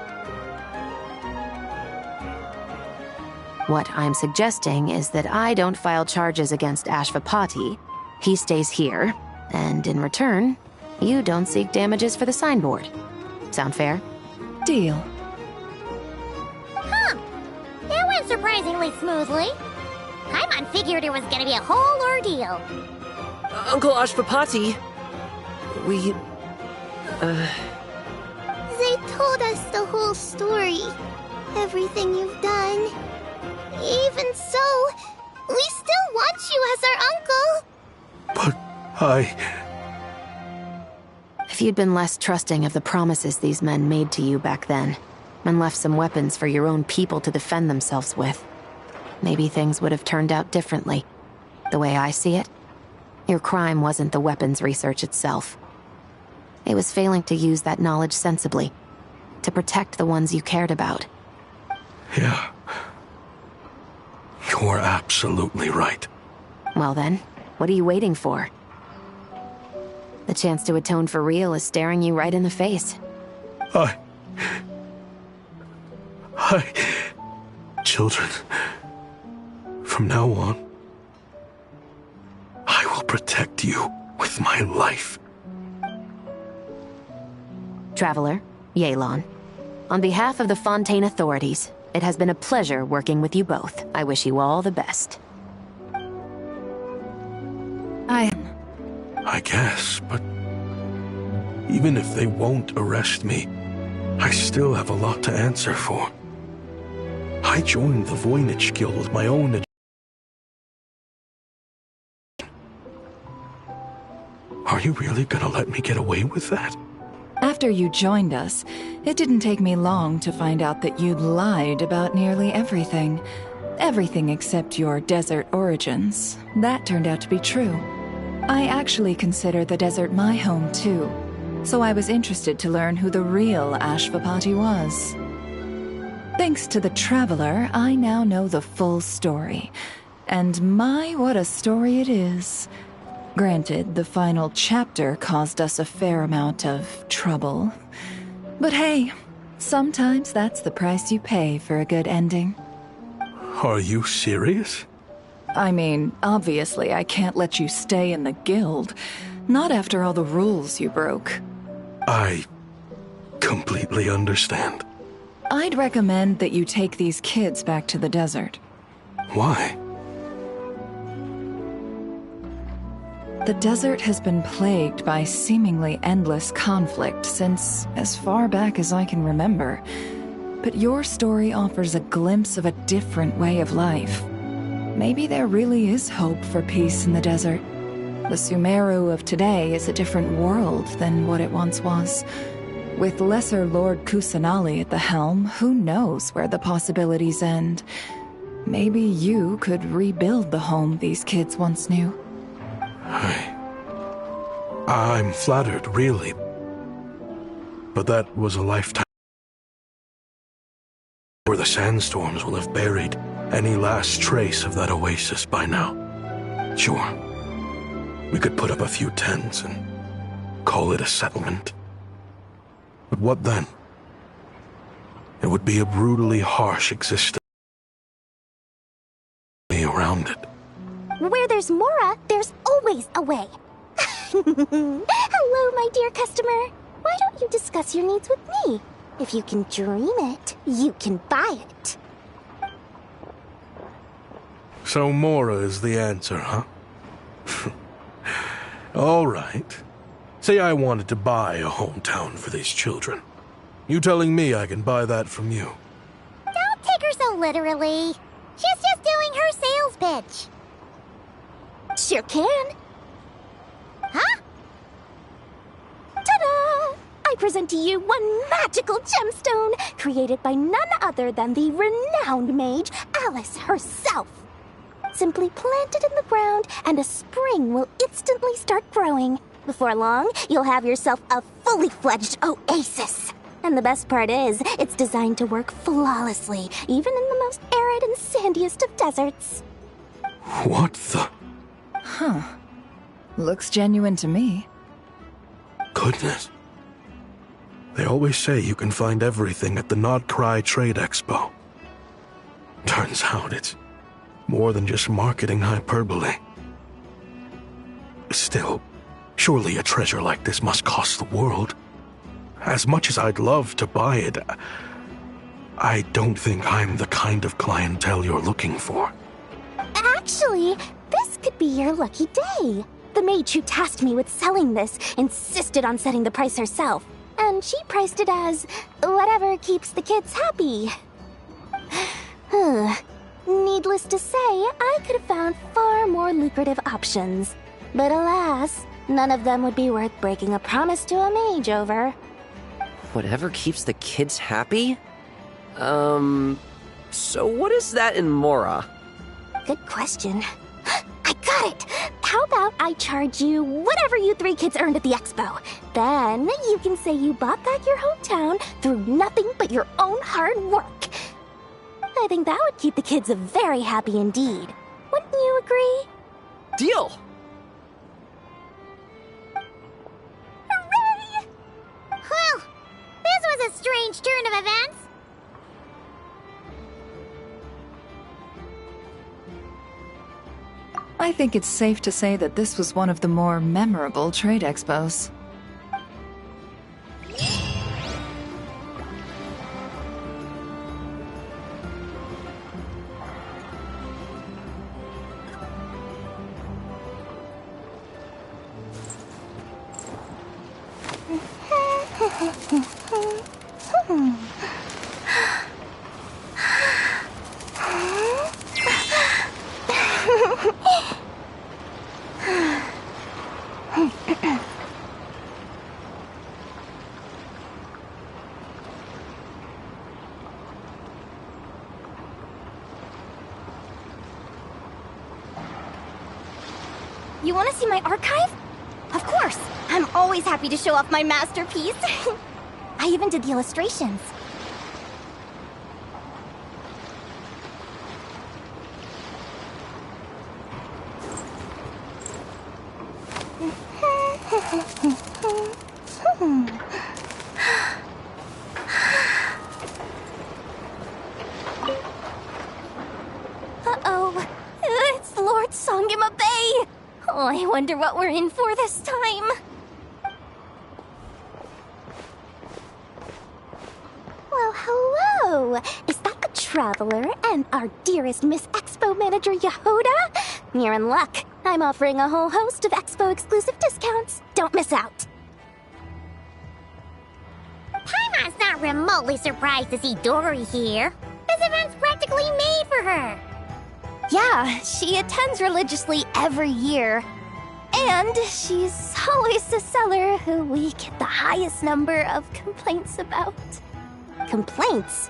What I'm suggesting is that I don't file charges against Ashvapati, he stays here, and in return, you don't seek damages for the signboard. Sound fair? Deal. That went surprisingly smoothly. Paimon figured it was gonna be a whole ordeal. Uncle Ashvapati... They told us the whole story. Everything you've done. Even so, we still want you as our uncle. But If you'd been less trusting of the promises these men made to you back then, and left some weapons for your own people to defend themselves with, maybe things would have turned out differently. The way I see it, your crime wasn't the weapons research itself. It was failing to use that knowledge sensibly, to protect the ones you cared about. Yeah. You're absolutely right. Well then, what are you waiting for? The chance to atone for real is staring you right in the face. Children, from now on, I will protect you with my life. Traveler, Yelan, on behalf of the Fontaine authorities, it has been a pleasure working with you both. I wish you all the best. I guess, but even if they won't arrest me, I still have a lot to answer for. I joined the Voynich Guild with my own... Are you really gonna let me get away with that? After you joined us, it didn't take me long to find out that you'd lied about nearly everything. Everything except your desert origins. That turned out to be true. I actually consider the desert my home too, so I was interested to learn who the real Ashvapati was. Thanks to the Traveler, I now know the full story. And my, what a story it is. Granted, the final chapter caused us a fair amount of trouble. But hey, sometimes that's the price you pay for a good ending. Are you serious? I mean, obviously I can't let you stay in the guild. Not after all the rules you broke. I completely understand. I'd recommend that you take these kids back to the desert. Why? The desert has been plagued by seemingly endless conflict since as far back as I can remember. But your story offers a glimpse of a different way of life. Maybe there really is hope for peace in the desert. The Sumeru of today is a different world than what it once was. With Lesser Lord Kusanali at the helm, who knows where the possibilities end? Maybe you could rebuild the home these kids once knew. I'm flattered, really. But that was a lifetime where the sandstorms will have buried any last trace of that oasis by now. Sure, we could put up a few tents and call it a settlement. But what then? It would be a brutally harsh existence around it. Where there's Mora, there's always a way. Hello, my dear customer. Why don't you discuss your needs with me? If you can dream it, you can buy it. So Mora is the answer, huh? All right. Say I wanted to buy a hometown for these children. You telling me I can buy that from you? Don't take her so literally. She's just doing her sales pitch. Sure can. Huh? Ta-da! I present to you one magical gemstone created by none other than the renowned mage Alice herself. Simply plant it in the ground and a spring will instantly start growing. Before long, you'll have yourself a fully fledged oasis. And the best part is, it's designed to work flawlessly, even in the most arid and sandiest of deserts. What the? Huh. Looks genuine to me. Goodness. They always say you can find everything at the Not Cry Trade Expo. Turns out it's more than just marketing hyperbole. Still, surely a treasure like this must cost the world. As much as I'd love to buy it, I don't think I'm the kind of clientele you're looking for. Actually, this could be your lucky day. The mage who tasked me with selling this insisted on setting the price herself, and she priced it as whatever keeps the kids happy. Needless to say, I could have found far more lucrative options. But alas, none of them would be worth breaking a promise to a mage over. Whatever keeps the kids happy? So what is that in Mora? Good question. I got it! How about I charge you whatever you three kids earned at the expo? Then you can say you bought back your hometown through nothing but your own hard work. I think that would keep the kids very happy indeed. Wouldn't you agree? Deal! Hooray! Well, this was a strange turn of events. I think it's safe to say that this was one of the more memorable trade expos. You want to see my archive? Of course! I'm always happy to show off my masterpiece. I even did the illustrations. Uh-oh. It's Lord Songima Bay! Oh, I wonder what we're in for this time. Well, hello! Is that the Traveler and our dearest Miss Expo Manager Yehoda? You're in luck. I'm offering a whole host of Expo-exclusive discounts. Don't miss out. Paimon's not remotely surprised to see Dory here. This event's practically made for her. Yeah, she attends religiously every year. And she's always the seller who we get the highest number of complaints about. Complaints?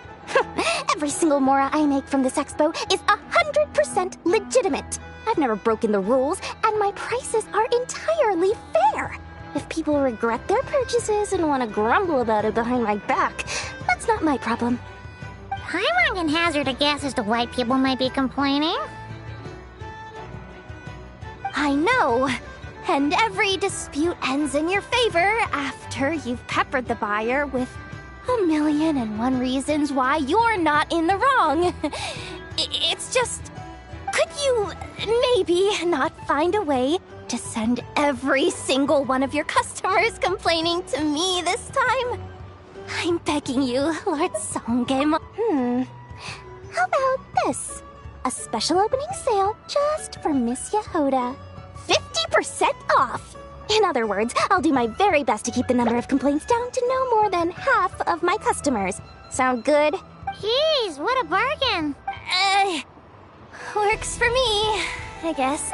Every single mora I make from this expo is 100% legitimate. I've never broken the rules, and my prices are entirely fair. If people regret their purchases and want to grumble about it behind my back, that's not my problem. Paimon can hazard a guess as to why people might be complaining. I know. And every dispute ends in your favor after you've peppered the buyer with 1,000,001 reasons why you're not in the wrong. It's just, could you maybe not find a way to send every single one of your customers complaining to me this time? I'm begging you, Lord Songame. How about this? A special opening sale just for Miss Yehoda. 50% off! In other words, I'll do my very best to keep the number of complaints down to no more than half of my customers. Sound good? Jeez, what a bargain! Works for me, I guess.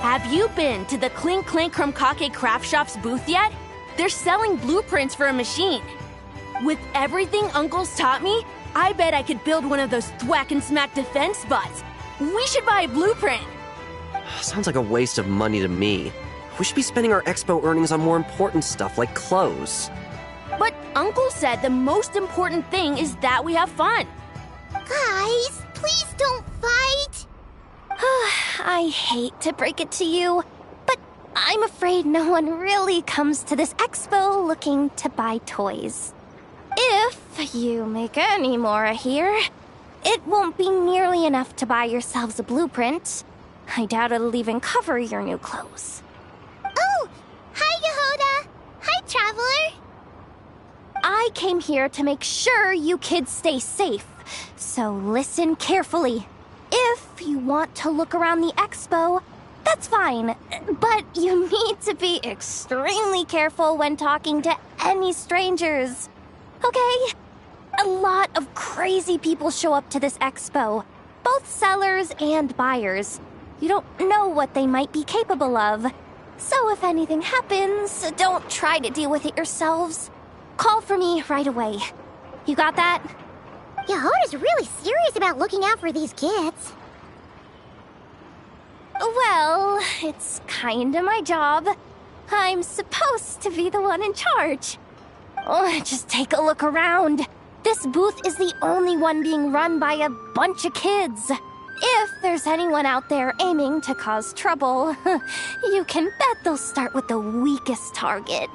Have you been to the Clink Clink Krumkake Craft Shop's booth yet? They're selling blueprints for a machine. With everything Uncle's taught me, I bet I could build one of those thwack and smack defense bots. We should buy a blueprint. Sounds like a waste of money to me. We should be spending our expo earnings on more important stuff like clothes. But Uncle said the most important thing is that we have fun. Guys, please don't fight. I hate to break it to you, but I'm afraid no one really comes to this expo looking to buy toys. If you make any more here, it won't be nearly enough to buy yourselves a blueprint. I doubt it'll even cover your new clothes. Oh! Hi, Yehoda! Hi, Traveler! I came here to make sure you kids stay safe, so listen carefully. If you want to look around the expo, that's fine, but you need to be extremely careful when talking to any strangers. Okay? A lot of crazy people show up to this expo, both sellers and buyers. You don't know what they might be capable of. So if anything happens, don't try to deal with it yourselves. Call for me right away. You got that? Yehoda's really serious about looking out for these kids. Well, it's kinda my job. I'm supposed to be the one in charge. Oh, just take a look around. This booth is the only one being run by a bunch of kids. If there's anyone out there aiming to cause trouble, you can bet they'll start with the weakest target.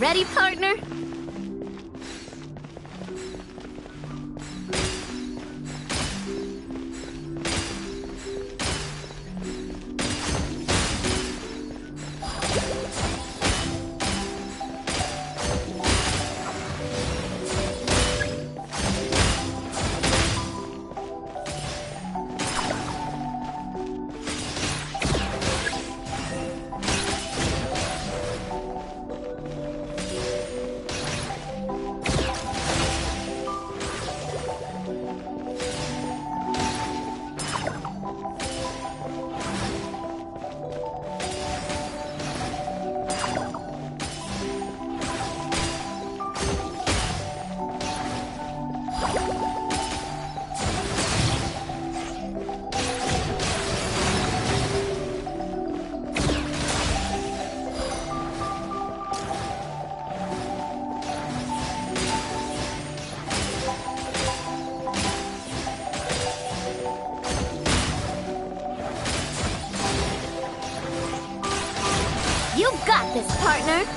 Ready, partner? You got this, partner!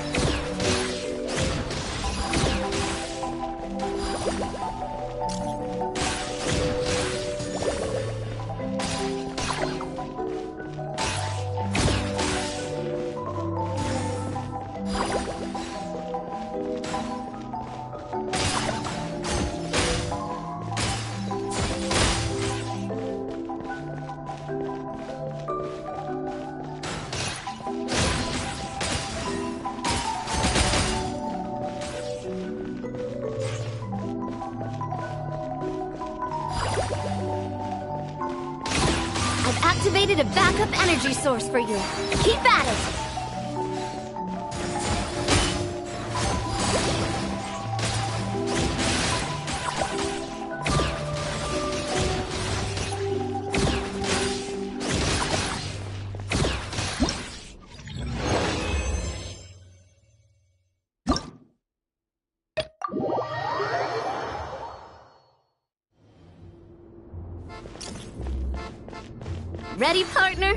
I've activated a backup energy source for you. Keep at it! Ready, partner?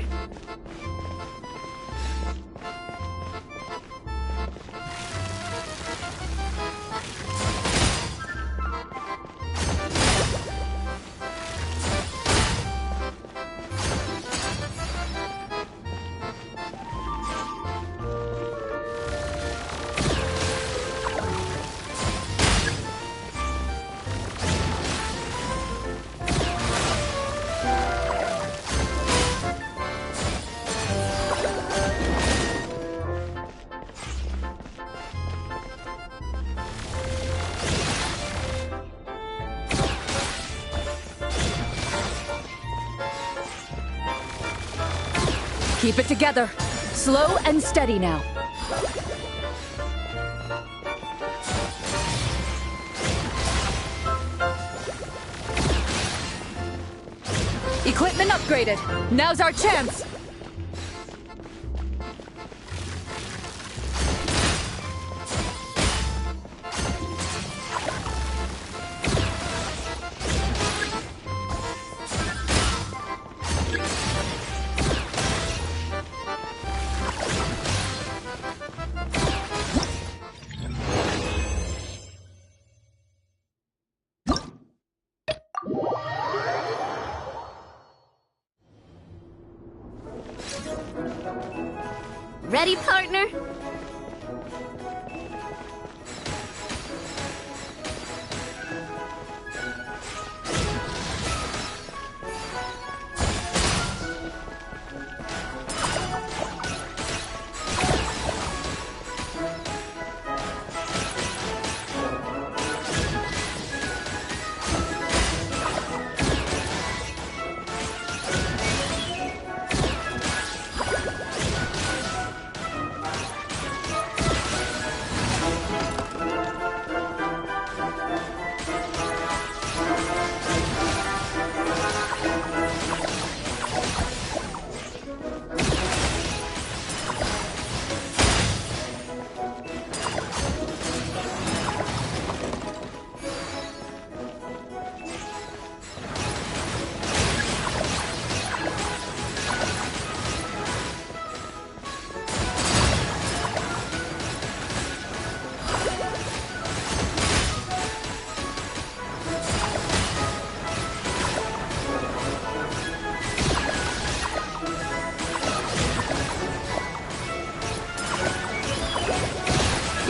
Keep it together. Slow and steady now. Equipment upgraded. Now's our chance. Ready, partner?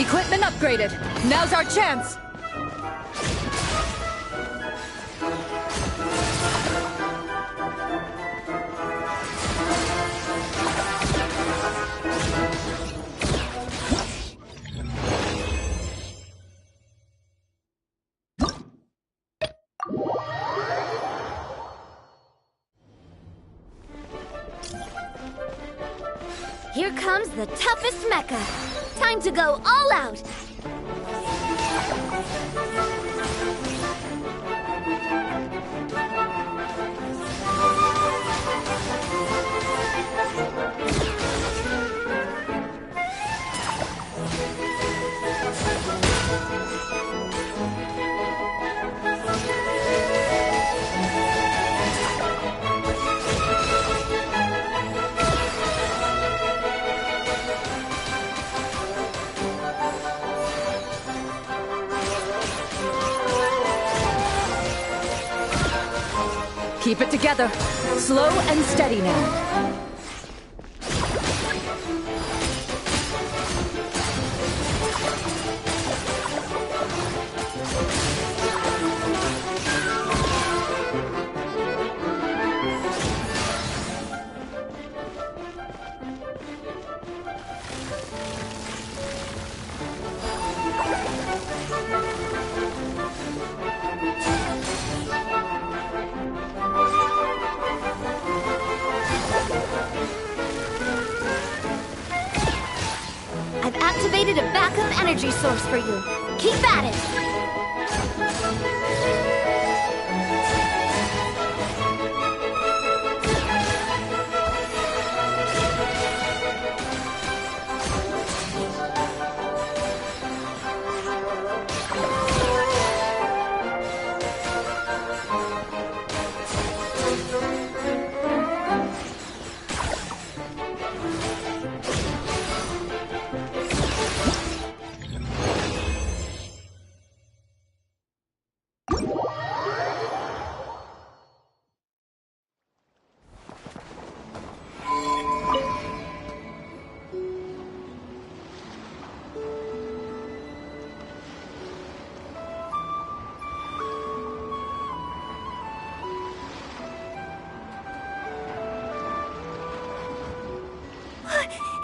Equipment upgraded. Now's our chance. Here comes the toughest mecha. Time to go all out. Keep it together. Slow and steady now. I've activated a backup energy source for you. Keep at it!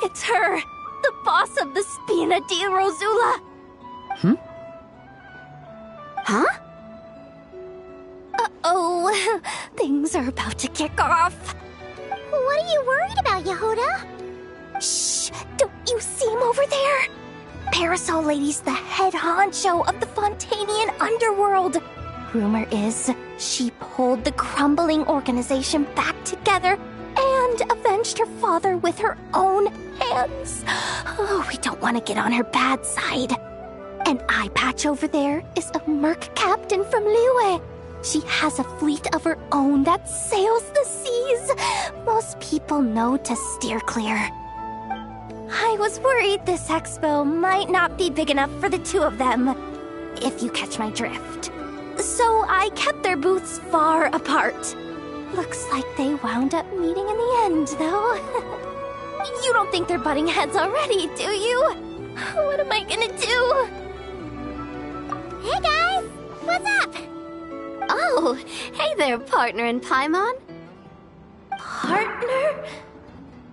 It's her! The boss of the Spina di Rosula! Huh? Uh-oh. Things are about to kick off. What are you worried about, Yehuda? Shh! Don't you see him over there? Parasol Lady's the head honcho of the Fontanian underworld. Rumor is she pulled the crumbling organization back together and avenged her father with her own hands. Oh, we don't want to get on her bad side. An eye patch over there is a merc captain from Liyue. She has a fleet of her own that sails the seas. Most people know to steer clear. I was worried this expo might not be big enough for the two of them, if you catch my drift. So I kept their booths far apart. Looks like they wound up meeting in the end, though. You don't think they're butting heads already, do you? What am I gonna do? Hey guys! What's up? Oh, hey there, partner in Paimon. Partner?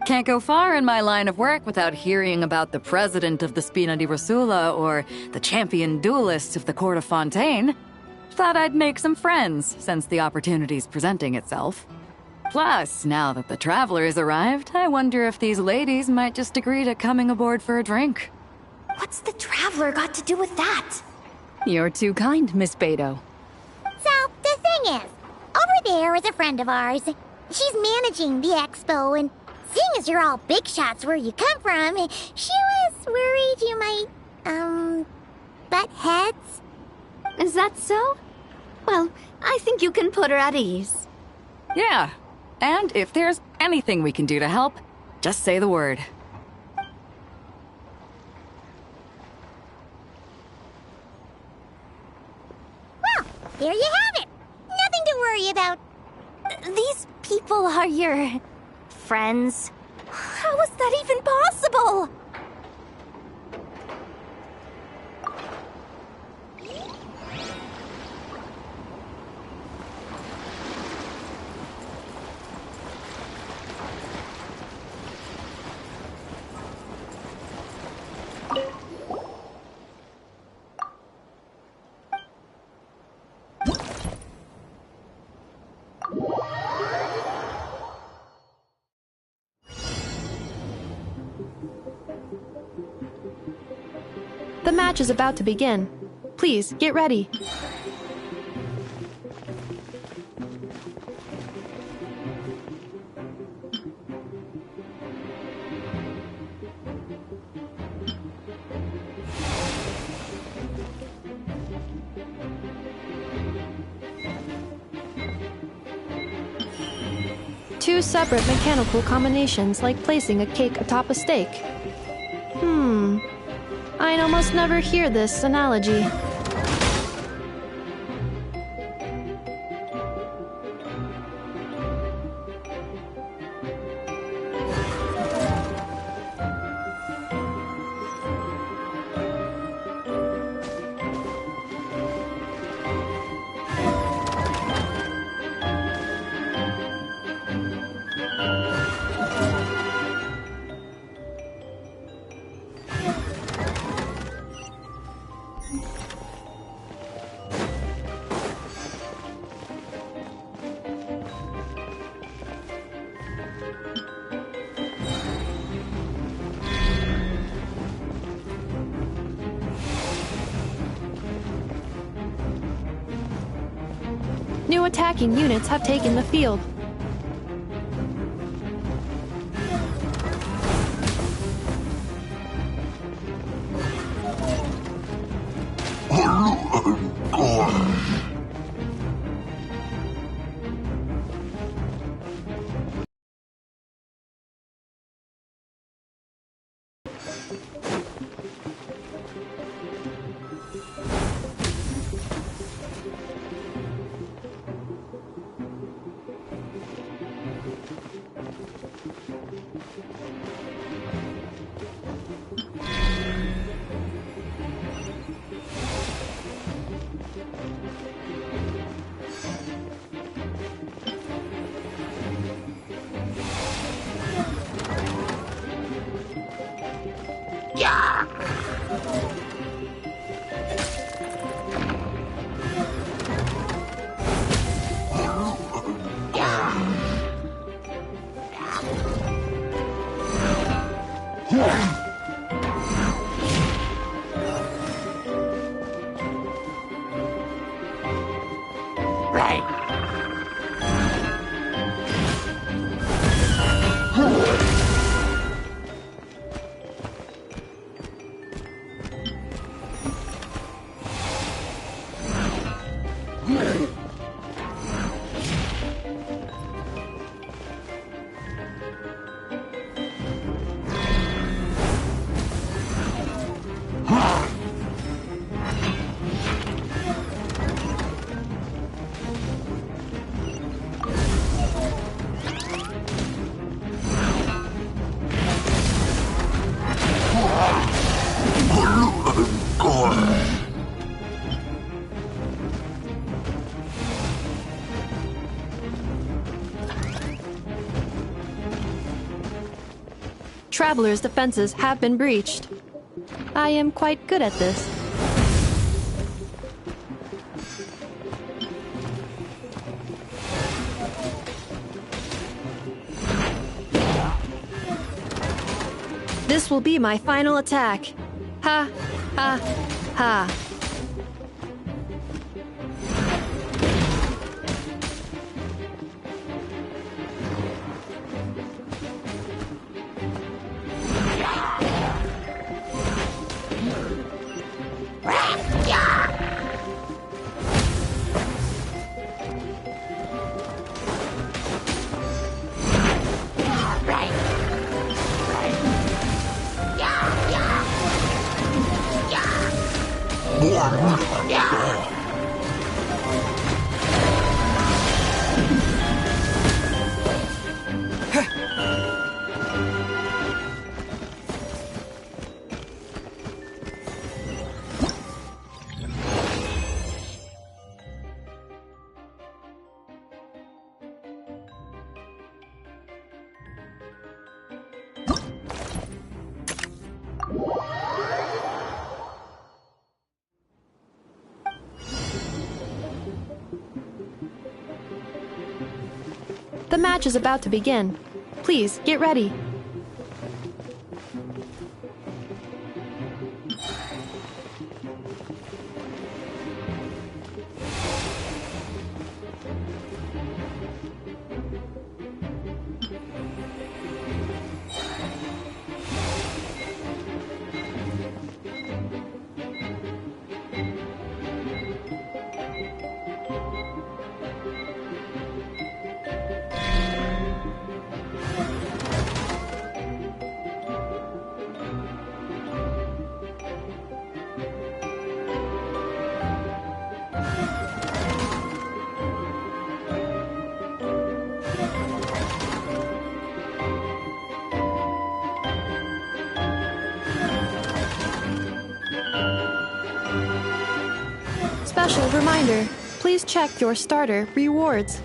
Can't go far in my line of work without hearing about the president of the Spina di Rosula or the champion duelist of the court of Fontaine. Thought I'd make some friends since the opportunity's presenting itself. Plus, now that the traveler's arrived, I wonder if these ladies might just agree to coming aboard for a drink. What's the traveler got to do with that? You're too kind, Miss Beto. So, the thing is, over there is a friend of ours. She's managing the expo, and seeing as you're all big shots where you come from, she was worried you might, butt heads. Is that so? Well, I think you can put her at ease. Yeah, and if there's anything we can do to help, just say the word. Well, there you have it. Nothing to worry about. These people are your friends? How is that even possible? The match is about to begin. Please, get ready. Two separate mechanical combinations like placing a cake atop a steak. I'd almost never hear this analogy. New attacking units have taken the field. Traveler's defenses have been breached. I am quite good at this. This will be my final attack. Ha, ha, ha. The match is about to begin. Please, get ready. Special reminder, please check your starter rewards.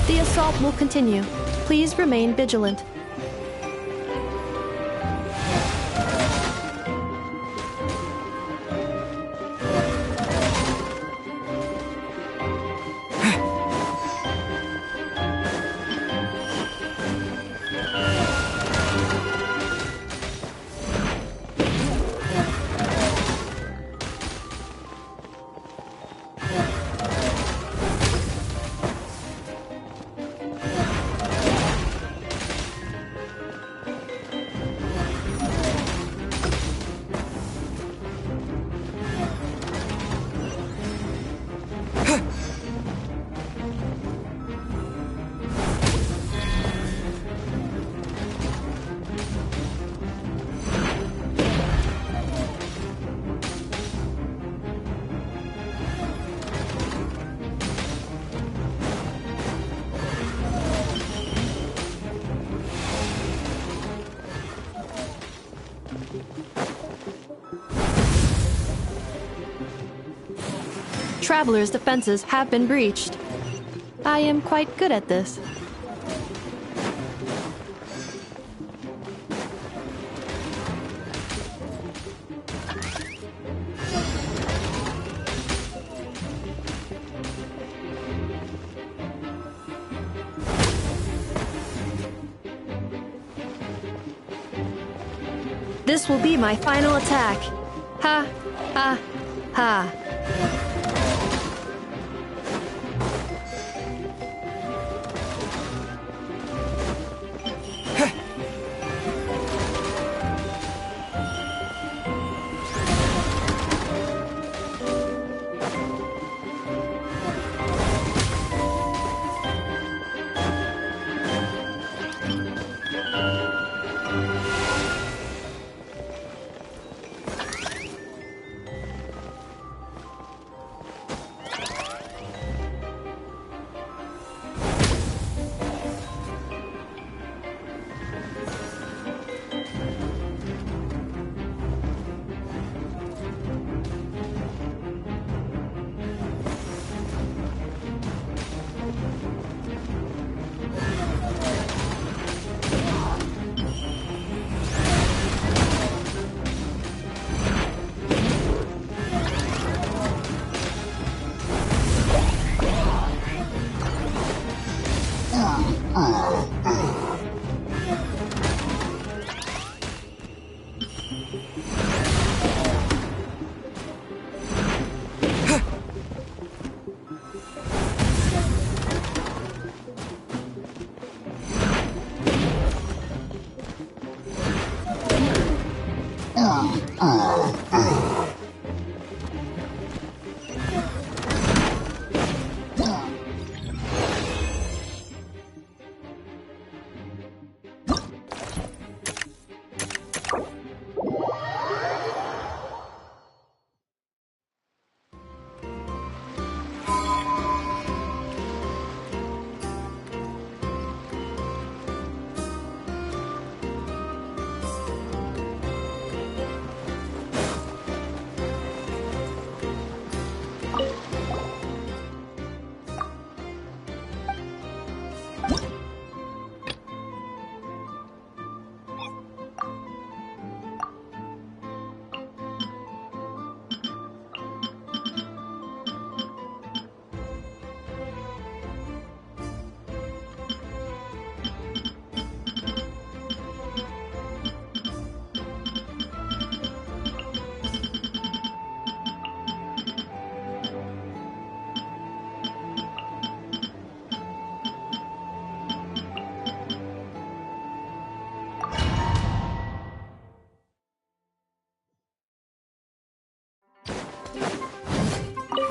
The assault will continue. Please remain vigilant. Travelers' defenses have been breached. I am quite good at this. This will be my final attack. Ha, ha, ha.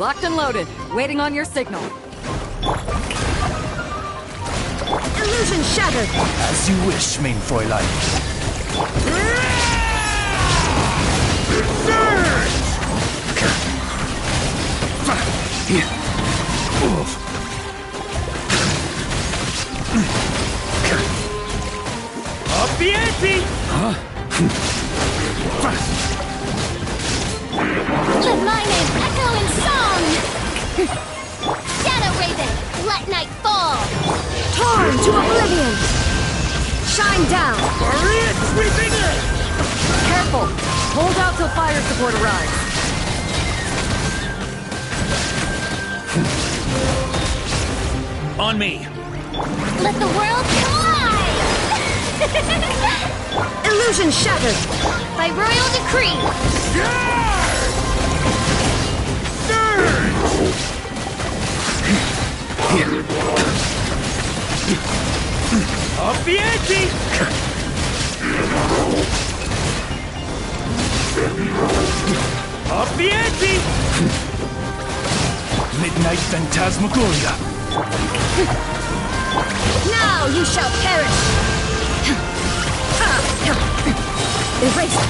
Locked and loaded, waiting on your signal. Illusion shattered! As you wish, main Fräulein. Up the ante! Let my name echo in song! Shadow Raven, let night fall! Torn to oblivion! Shine down! Maria sweeping in! Careful! Hold out till fire support arrives. On me! Let the world collide! Illusion shattered! By royal decree! Up the ante! Up the ante! Midnight Phantasmagoria! Now you shall perish! Erase!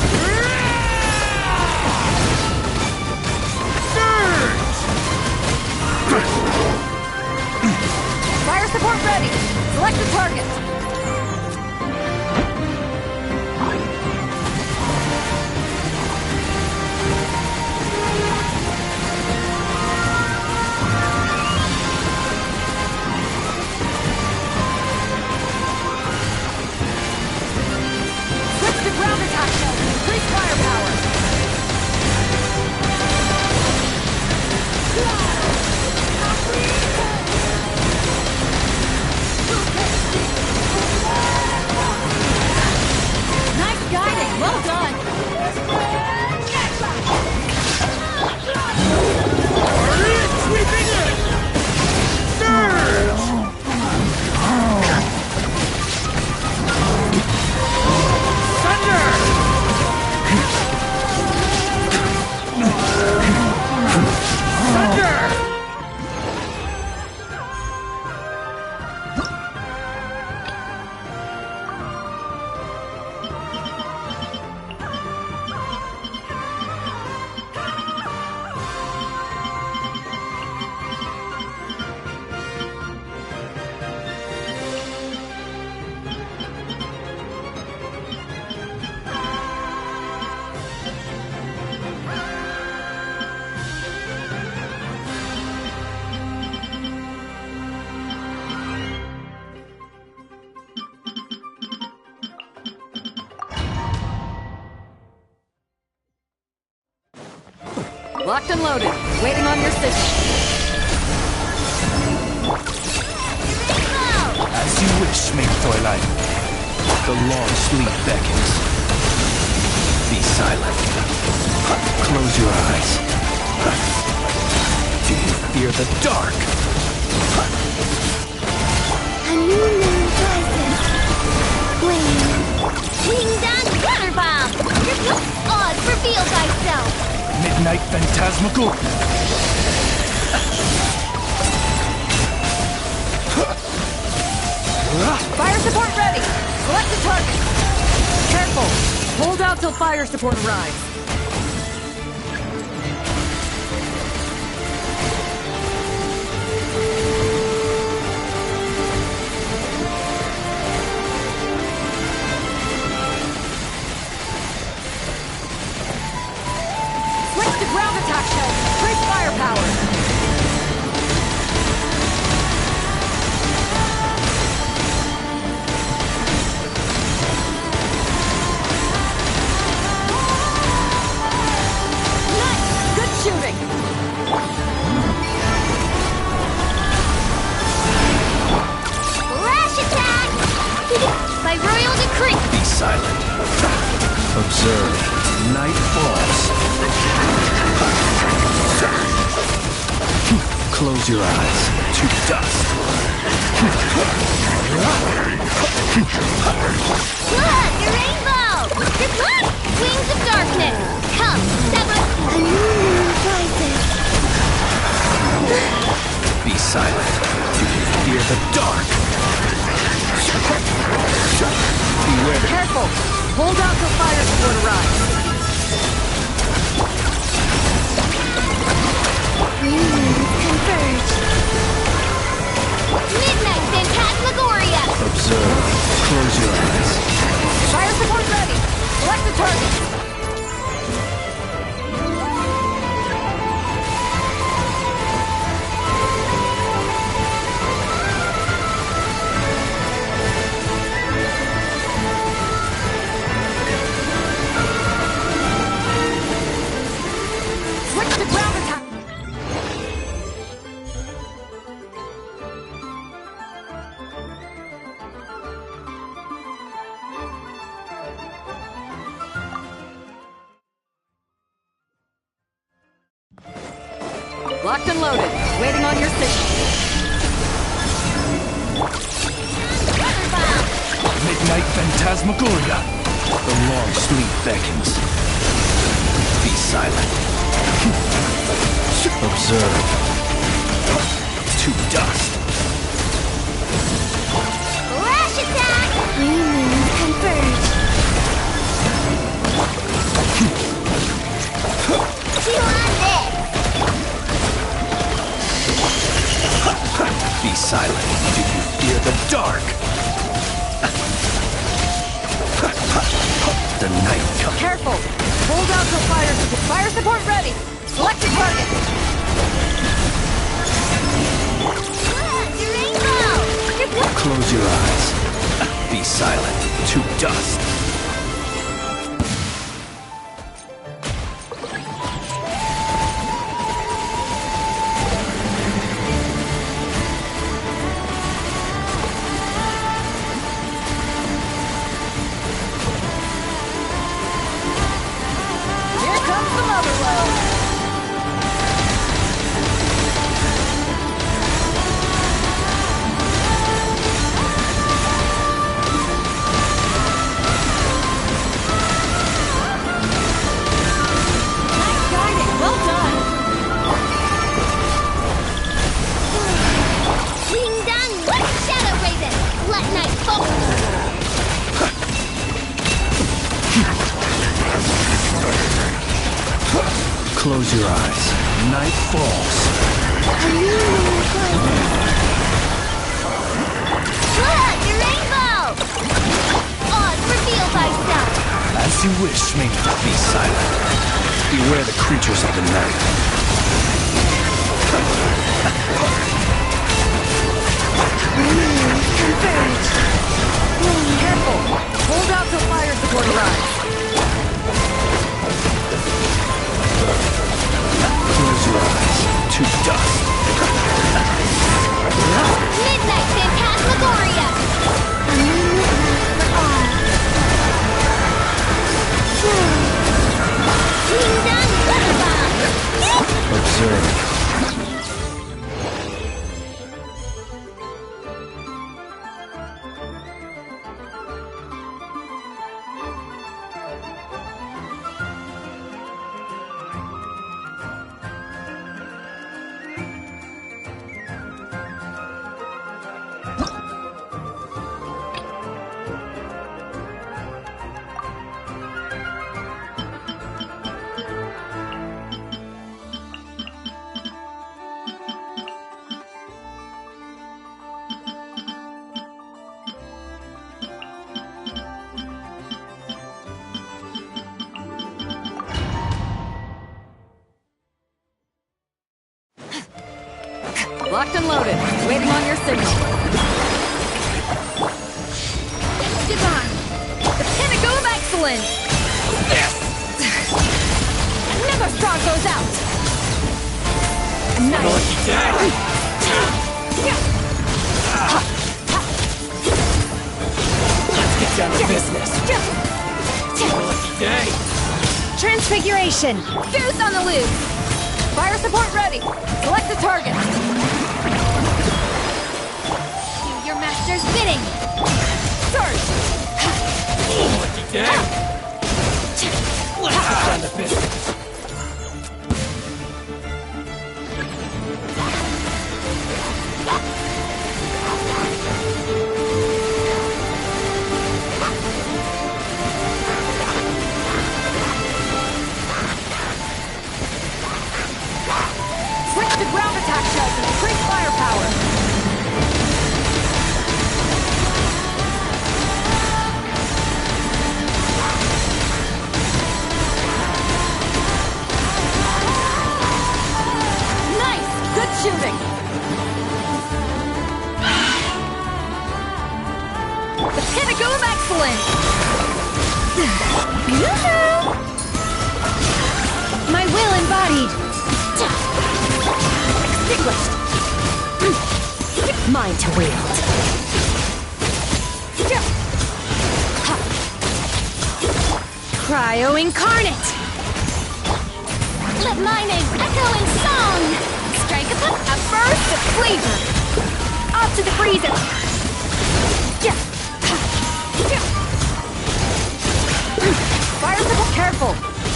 Fire support ready! Select the target! Switch to ground attack mode! Increase firepower! Nice guiding! Well done! Maria sweeping in! Surge! Thunder! Thunder! Locked and loaded, waiting on your signal. As you wish, main Fräulein. The long sleep beckons. Be silent. Close your eyes. Do you fear the dark? A new moon rises. Flame. Ding dong gunner bomb! Oz, reveal thyself! Midnight Phantasmagoria! Fire support ready! Select the target! Careful! Hold out till fire support arrives. Switch to ground attack mode! Increase firepower! Shooting! Flash attack! By royal decree! Be silent. Observe. Night falls. Close your eyes. To dust. Look! A rainbow! Look! Wings of darkness! Come, sever... A new moon rises. Be silent. Do you fear the dark? Beware the... Careful! Hold out till fire support arrives. Converge. Midnight Phantasmagoria! Observe. Close your eyes. Fire support ready! Select the target! Switch to ground attack! Locked and loaded. Waiting on your signal. Midnight Phantasmagoria. The long sleep beckons. Be silent. Observe. To dust. Flash attack! Converge. Chew on this! Be silent. Do you fear the dark? The night comes. Careful! Hold out till fire support. Fire support ready! Select the target! Close your eyes. Be silent. To dust. Here comes the mother load! Well done! Ding dong! Shadow Raven! Let night fall! Close your eyes. Night falls. Look! Your rainbow! Oz, reveal thyself! As you wish, Mink. Be silent. Beware the creatures of the night. Converge! Careful! Hold out till fire support arrives. Close your eyes. To dust. Midnight Phantasmagoria! Ding dong! Butterbomb! Observe. Locked and loaded. Waiting on your signal. Divine! The pinnacle of excellence! Never strong goes out! Nice! Let's get down to business. Transfiguration! Goose on the loose! Fire support ready! Select the target! Do your master's bidding! Surge! Let's get down to business. Pinnacle of excellence! My will embodied! Extinguished! Mine to wield. Cryo incarnate! Let my name echo in song! Strike a burst of flavor! Off to the freezer! Fire support, careful!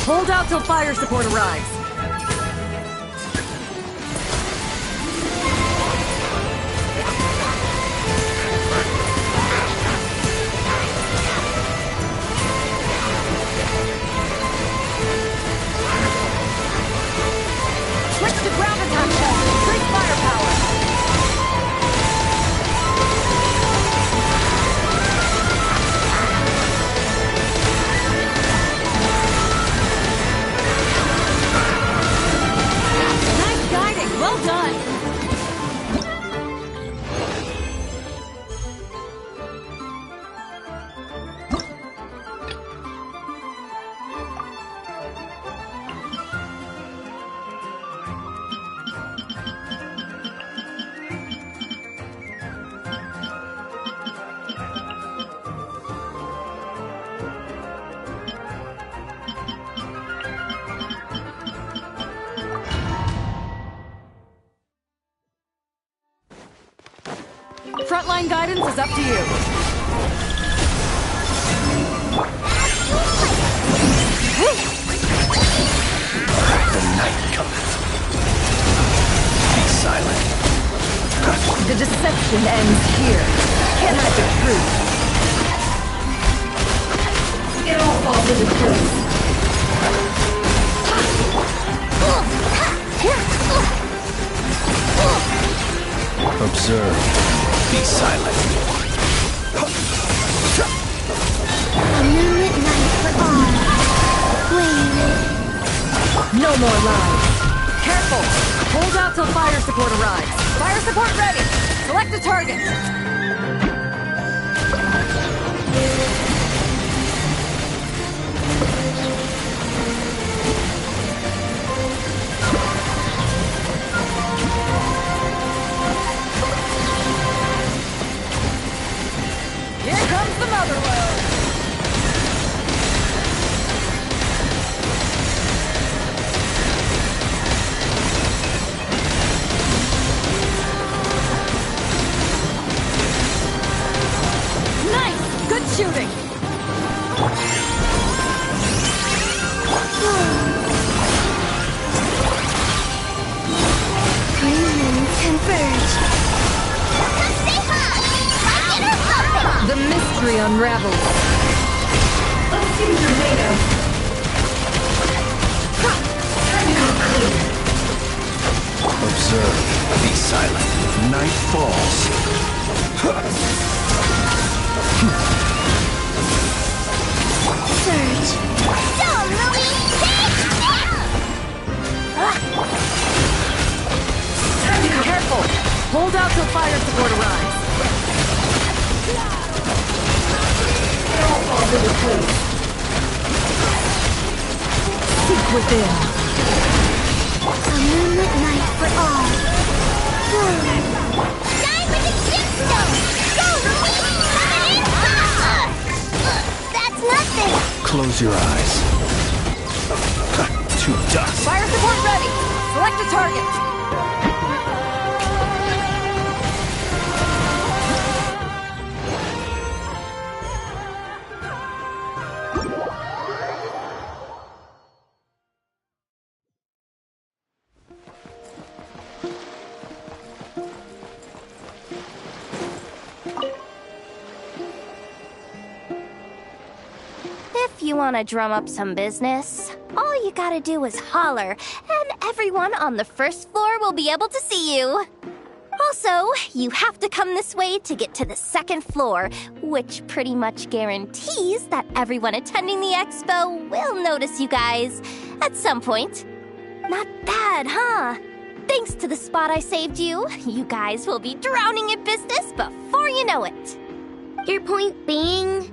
Hold out till fire support arrives. Switch to ground attack mode. Increase firepower. Nice guiding. Well done. Frontline guidance is up to you. The night cometh. Be silent. The deception ends here. Can't hide the truth. It all falls into place. Observe. Be silent. A moonlit night for all. Flame. No more lies. Careful! Hold out till fire support arrives. Fire support ready! Select a target! Here comes the mother load! Nice! Good shooting! Green converge. Stay hot! Like it or something! The mystery unravels. Let's see what you're made of. Observe. Be silent. Night falls. Surge. Go, Louie! Careful! Hold out till fire support arrives. It all falls into place. Seek within. A moonlit night for all. Die with the gemstone! Go, Louie! That's nothing! Close your eyes. To dust. Fire support ready! Select a target! If you want to drum up some business, all you gotta do is holler, and everyone on the first floor will be able to see you. Also, you have to come this way to get to the second floor, which pretty much guarantees that everyone attending the expo will notice you guys at some point. Not bad, huh? Thanks to the spot I saved you, you guys will be drowning in business before you know it. Your point being?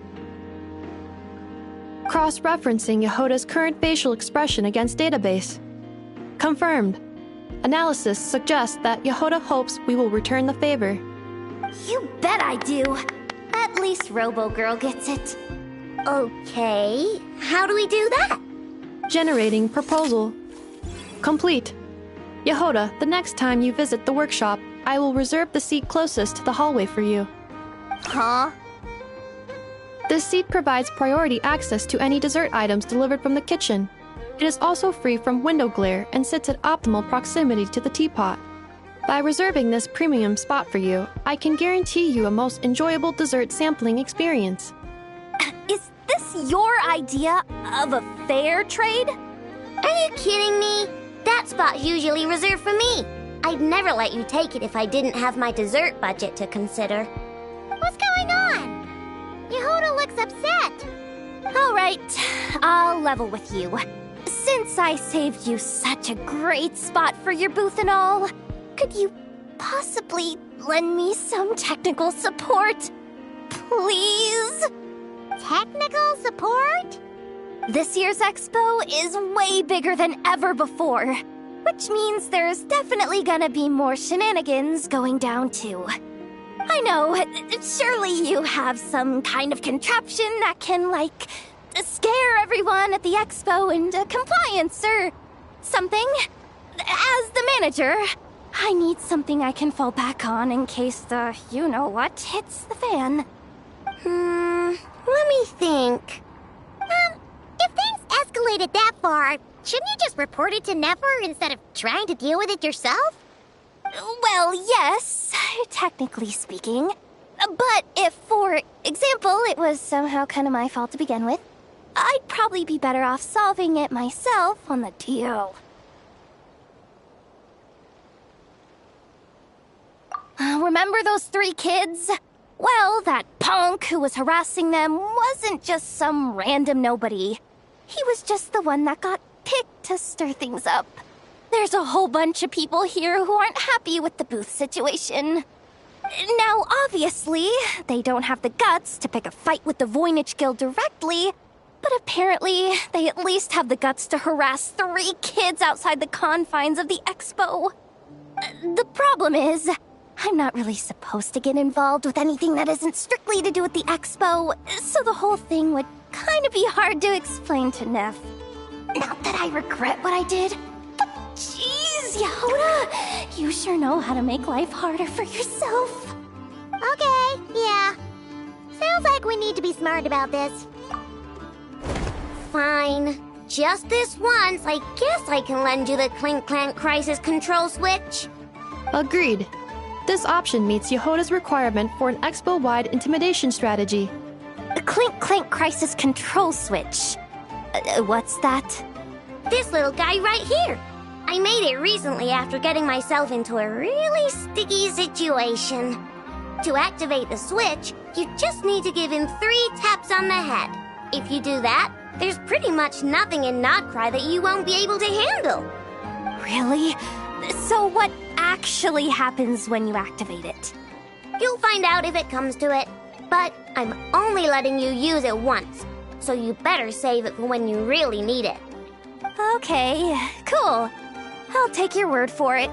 Cross-referencing Yehoda's current facial expression against database. Confirmed. Analysis suggests that Yehoda hopes we will return the favor. You bet I do. At least Robo-Girl gets it. Okay, how do we do that? Generating proposal. Complete. Yehoda, the next time you visit the workshop, I will reserve the seat closest to the hallway for you. Huh? This seat provides priority access to any dessert items delivered from the kitchen. It is also free from window glare and sits at optimal proximity to the teapot. By reserving this premium spot for you, I can guarantee you a most enjoyable dessert sampling experience. Is this your idea of a fair trade? Are you kidding me? That spot's usually reserved for me. I'd never let you take it if I didn't have my dessert budget to consider. What's going on? Yehoda looks upset. All right, I'll level with you. Since I saved you such a great spot for your booth and all, could you possibly lend me some technical support? Please? Technical support? This year's expo is way bigger than ever before, which means there's definitely gonna be more shenanigans going down too. I know, surely you have some kind of contraption that can, like, scare everyone at the expo into compliance or something. As the manager, I need something I can fall back on in case the you-know-what hits the fan. Let me think. If things escalated that far, shouldn't you just report it to Nefer instead of trying to deal with it yourself? Well, yes, technically speaking. But if, for example, it was somehow kind of my fault to begin with, I'd probably be better off solving it myself on the DL. Remember those 3 kids? Well, that punk who was harassing them wasn't just some random nobody. He was just the one that got picked to stir things up. There's a whole bunch of people here who aren't happy with the booth situation. Now, obviously, they don't have the guts to pick a fight with the Voynich Guild directly, but apparently they at least have the guts to harass 3 kids outside the confines of the expo. The problem is, I'm not really supposed to get involved with anything that isn't strictly to do with the expo, so the whole thing would kind of be hard to explain to Neff. Not that I regret what I did, but jeez, Yehoda, you sure know how to make life harder for yourself. Okay, yeah. Sounds like we need to be smart about this. Fine. Just this once, I guess I can lend you the Clink Clank Crisis Control Switch. Agreed. This option meets Yehoda's requirement for an expo-wide intimidation strategy. The Clink Clank Crisis Control Switch. What's that? This little guy right here. I made it recently after getting myself into a really sticky situation. To activate the switch, you just need to give him 3 taps on the head. If you do that, there's pretty much nothing in Nodcry that you won't be able to handle. Really? So what actually happens when you activate it? You'll find out if it comes to it. But I'm only letting you use it once, so you better save it for when you really need it. Okay, cool. I'll take your word for it.